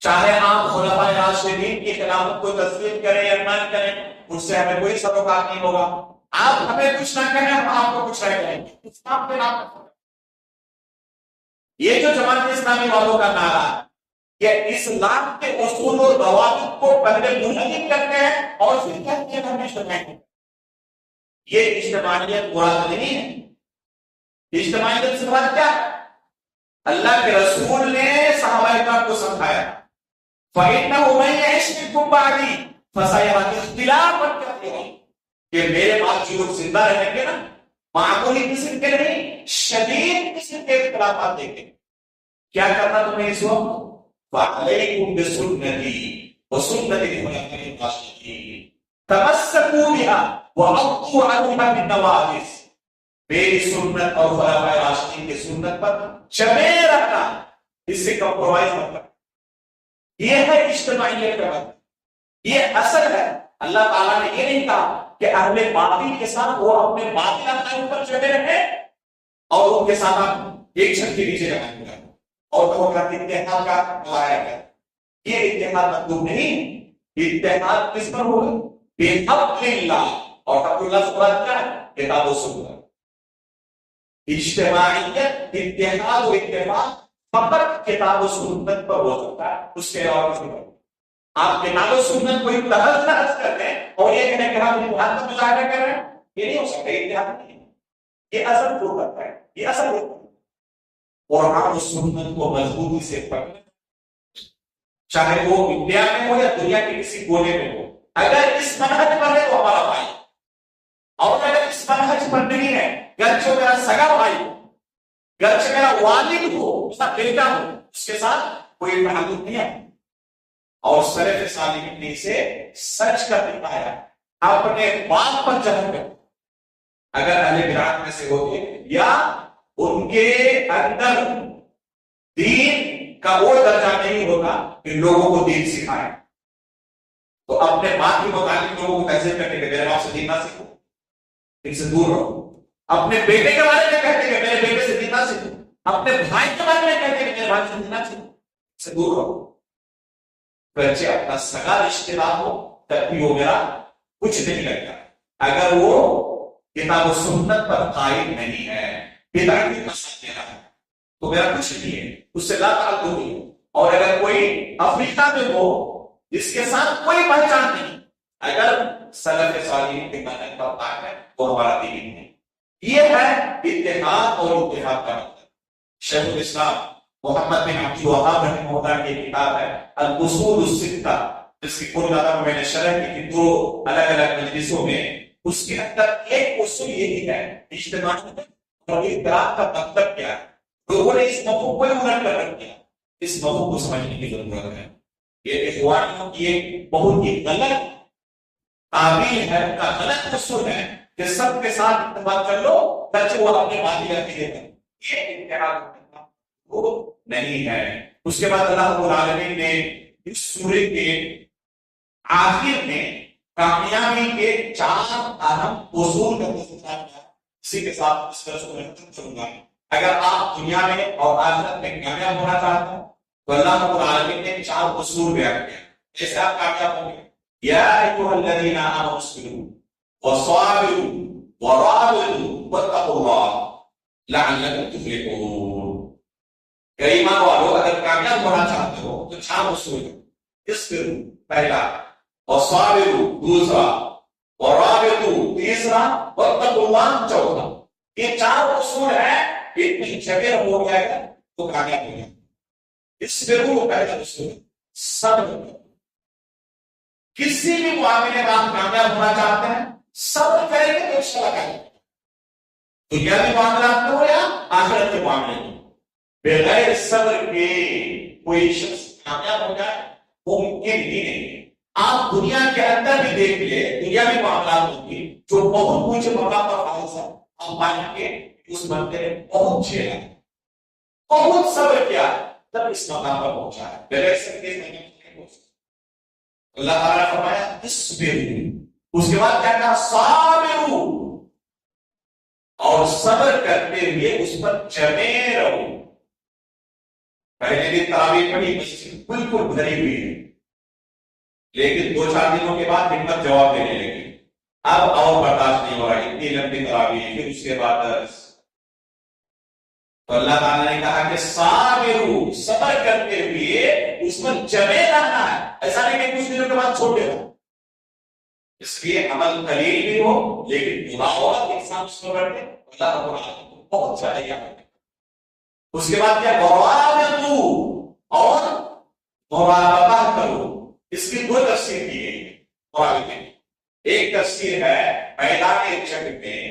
چاہے آپ خلفائے راشدین کی خلافت کو تسلیم کریں یا نہ کریں، اس سے ہمیں کوئی سروکار نہیں ہوگا. آپ ہمیں کچھ نہ کریں، ہم آپ کو کچھ نہ کریں گے. اسلام کے نام پر یہ جو جماعت اسلامی والوں کا نعرہ ہے کہ اسلام کے اصول و ضوابط کو پہلے منحصر کرتے ہیں اور پھر کہتے ہیں ہمیں شرائع، یہ اجتماعیت مراد نہیں ہے. اجتماعیت سے مراد کیا ہے؟ اللہ کے رسول نے صحابہ کرام کو سمجھایا فَإِنَّهُ مَن يَعِشْ مِنكُم بَعْدِي فَسَيَرَى اخْتِلَافًا كَثِيرًا، کہ میرے بعد جو لوگ زندہ رہیں گے نا، معمولی قسم کے نہیں، شدید قسم کے اختلافات دیکھیں. کیا کرنا تمہیں اس وقت؟ فَعَلَيْكُمْ بِسُنَّتِي وَسُنَّتِ الْخُلَفَاءِ الرَّاشِدِينَ تَمَسَّكُوا بِهَا وَعَضُّوا عَلَيْهَا بِالنَّوَاجِذ. میری سنت اور خلفائے راشدین کی سنت پر جمے رکھنا، اس سے کمپرومائز مت کرنا. یہ ہے اجتماعیت کا مطلب، یہ اصل ہے. اللہ تعالیٰ نے یہ نہیں کہا کہ اہل باطل کے ساتھ وہ اپنے باطل عقائد پر جمے رہیں اور ان کے ساتھ آپ ایک چھت کے نیچے جمع کریں اور وہ اتحاد کا مظاہرہ کریں. یہ اتحاد مطلوب نہیں. اتحاد کس پر ہوگا؟ بحبل اللہ، اور حبل اللہ سے مراد کیا ہے؟ کتاب و سنت. اجتماعیت، اتحاد و اتفاق فقط کتاب و سنت پر ہو سکتا ہے، اس کے علاوہ کسی پر. آپ کتاب و سنت کو لحاظ کر دیں اور یہ کہیں کہ ہم اتحاد کا مظاہرہ کر رہے ہیں، یہ نہیں ہو سکتا. اتحاد نہیں، یہ اصل قربت ہے، یہ اصل قربت ہے. قرآن و سنت کو مضبوطی سے پکڑیں، چاہے وہ انڈیا میں ہو یا دنیا کے کسی کونے میں ہو. اگر اس منہج پر ہے تو ہمارا بھائی، اور اگر اس منہج پر نہیں ہے، گرچہ میرا سگا بھائی ہو، گرچہ میرا والد ہو، اس کا بیٹا ہو، اس کے ساتھ کوئی تعلق نہیں ہے. اور سلف صالحین سے سچ کا دکھایا، اپنے باپ پر جہل کر، اگر اہل بدعت میں سے ہوتے یا ان کے اندر دین کا وہ درجہ نہیں ہوتا کہ لوگوں کو دین سکھائے. تو اپنے ماں کے متعلق لوگوں کو کیسے کرنے کے میرے باپ سے دین نہ سیکھو، ان سے دور رہو. اپنے بیٹے کے بارے میں کہتے کہ میرے بیٹے سے دین نہ سیکھو، اپنے بھائی کے بارے میں کہتے کہ میرے بھائی سے دین نہ سیکھو، ان سے دور رہو. بچے اپنا سگا رشتے دار ہو تب بھی وہ میرا کچھ نہیں لگتا اگر وہ کتاب و سنت پر قائم نہیں ہے، بدعت کے ساتھ دے رہا ہے تو میرا کچھ نہیں ہے، اس سے لا تعلق نہیں. اور اگر کوئی افریقہ میں ہو جس کے ساتھ کوئی پہچان نہیں، اگر سلف صالحین کے منہج پر قائم ہے وہ ہمارا دین ہے. یہ ہے اتحاد اور اتحاد کا مطلب. شیخ الاسلام محمد بن عبد الوہاب رحمہ اللہ کی کتاب ہے الاصول الستہ، جس کی پوری زیادہ میں نے شرح کی تھی 2 الگ الگ مجلسوں میں. اس کے اندر ایک اصول یہی ہے اجتماع اور اتحاد کا مطلب کیا ہے. لوگوں نے اس مفہوم کو الٹ کر رکھ دیا. اس مفہوم کو سمجھنے کی ضرورت ہے. یہ اخوانیوں کی ایک بہت ہی غلط تعبیر ہے، کا غلط اصول ہے کہ سب کے ساتھ اتفاق کر لو تاکہ وہ اپنے باقی عقیدے کریں. یہ اتحاد وہ نہیں ہے. اس کے بعد اللہ رب العالمین نے اس سورے کے آخر میں کامیابی کے 4 اہم اصول کا ذکر کیا. اسی کے ساتھ اس درس کو میں ختم کروں گا. اگر آپ دنیا میں اور آخرت میں کامیاب ہونا چاہتے ہیں تو اللہ رب العالمین نے 4 اصول بیان کیا جیسے آپ کامیاب ہوں گے. یا ایھا الذین آمنوا اصبروا وصابروا ورابطوا واتقوا اللہ لعلکم تفلحون. کہ ایمان والو اگر کامیاب ہونا چاہتے ہو تو 4 اصول ہیں. اصبروا پہلا، وصابروا دوسرا، ورابطوا تیسرا، واتقوا اللہ چوتھا. یہ 4 اصول ہیں. اتنی جگہ ہو جائے گا تو کامیاب ہو جائے گا. اصبروا پہلا اصول، صبر. کسی بھی معاملے میں آپ کامیاب ہونا چاہتے ہیں صبر کریں گے تو انشاءاللہ کامیاب. دنیاوی معاملات میں ہو یا آخرت کے معاملے میں، بغیر صبر کے کوئی شخص کامیاب ہو جائے وہ ممکن ہی نہیں ہے. آپ دنیا کے اندر بھی دیکھ لیں دنیاوی معاملات ہوگی جو بہت اونچے مقام پر فائز ہے، آپ پائیں گے اس بندے نے بہت جھیلا، بہت صبر کیا تب اس مقام پر پہنچا ہے. بغیر صبر کے نہیں پہنچ سکتا. اللہ تعالیٰ نے فرمایا اصبروا، اس کے بعد کیا کہا صابروا، اور صبر کرتے ہوئے اس پر جمے رہو. پہلے دن تراویح پڑھی، مسجد بالکل بھری ہوئی ہے، لیکن 2-4 دنوں کے بعد ہمت جواب دینے لگی. اب اور برداشت نہیں ہو رہا، اتنی لمبی تراویح، پھر اس کے بعد درس. تو اللہ تعالیٰ نے کہا کہ صابروا، صبر کرتے ہوئے اس پر جمے رہنا ہے. ایسا نہیں کہ کچھ دنوں کے بعد چھوڑ دینا. اس لیے عمل قلیل بھی ہو لیکن برا ہوگا انسان اس کو کرتے اللہ رب العالمین کو بہت زیادہ یاد رکھے. اس کے بعد کیا ورابطوا، اور مراقبہ کرو. اس کی 2 تفسیر کی گئی ہے مراقبے میں. ایک تفسیر ہے میدان جنگ میں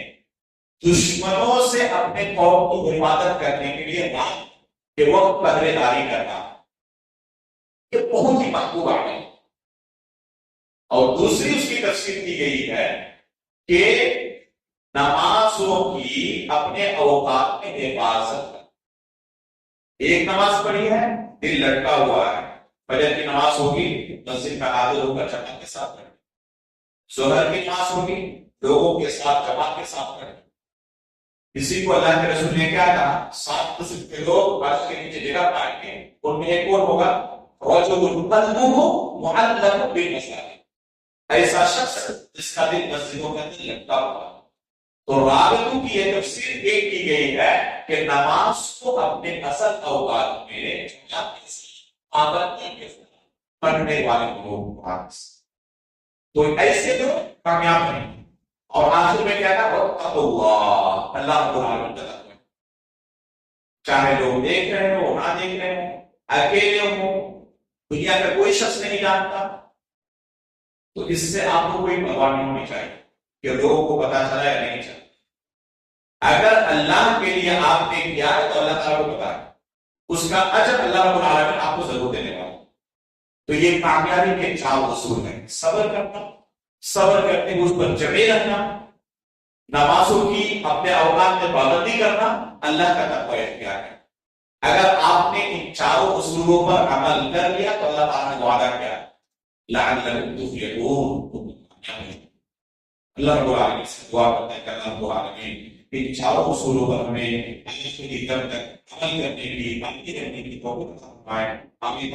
دشمنوں سے اپنے قوم کی حفاظت کرنے کے لیے رات کے وقت پہرے داری کرنا، یہ بہت ہی محبوب عمل ہے. اور دوسری اس کی تفسیر کی گئی ہے کہ نمازوں کی اپنے اوقات میں حفاظت کرنا. ایک نماز پڑھی ہے، دل لٹکا ہوا ہے، فجر کی نماز ہوگی مسجد کا حاضر ہو کر جماعت کے ساتھ پڑھیں. ظہر کی نماز ہوگی لوگوں کے ساتھ جماعت کے ساتھ پڑھیں. کسی کو اللہ کے رسول نے کیا کہا 7 قسم کے لوگ عرش کے نیچے جگہ پائیں گے. ان میں ایک اور ہوگا رجل قلبہ معلق بالمساجد، ایسا شخص جس کا دل مسجدوں کا دل لگتا ہوا. تو رابطوں کی یہ تفسیر ایک کی گئی ہے کہ نماز کو اپنے اصل اوقات میں پابندی کے ساتھ پڑھنے والے لوگ، تو ایسے لوگ کامیاب نہیں. اور آخر میں کیا تھا واتقوا اللہ، اللہ رب العالمین کا تقوی. چاہے لوگ دیکھ رہے ہو نہ دیکھ رہے ہو، اکیلے ہو، دنیا کا کوئی شخص نہیں جانتا، تو اس سے آپ کو کوئی پرواہ نہیں ہونی چاہیے کہ لوگوں کو پتا چلا یا نہیں چلا. اگر اللہ کے لیے آپ نے کیا ہے تو اللہ تعالیٰ کو پتا ہے، اس کا اجر اللہ رب العالمین آپ کو ضرور دینے والا. تو یہ کامیابی کے 4 اصول ہیں. صبر کرنا، صبر کرتے ہوئے اس پر جمے رہنا، نمازوں کی اپنے اوقات میں پابندی کرنا اللہ کا تقوی اختیار ہے. اگر آپ نے ان چاروں اصولوں پر عمل کر لیا تو اللہ تعالیٰ نے وعدہ کیا لعلکم تفلحون. اللہ رب العالمین سے دعا کرتے ہیں کہ اللہ رب العالمین ان چاروں اصولوں پر ہمیں آخری دم تک عمل کرنے کی پابندی کرنے کی توفیق عطا فرمائے. آمین.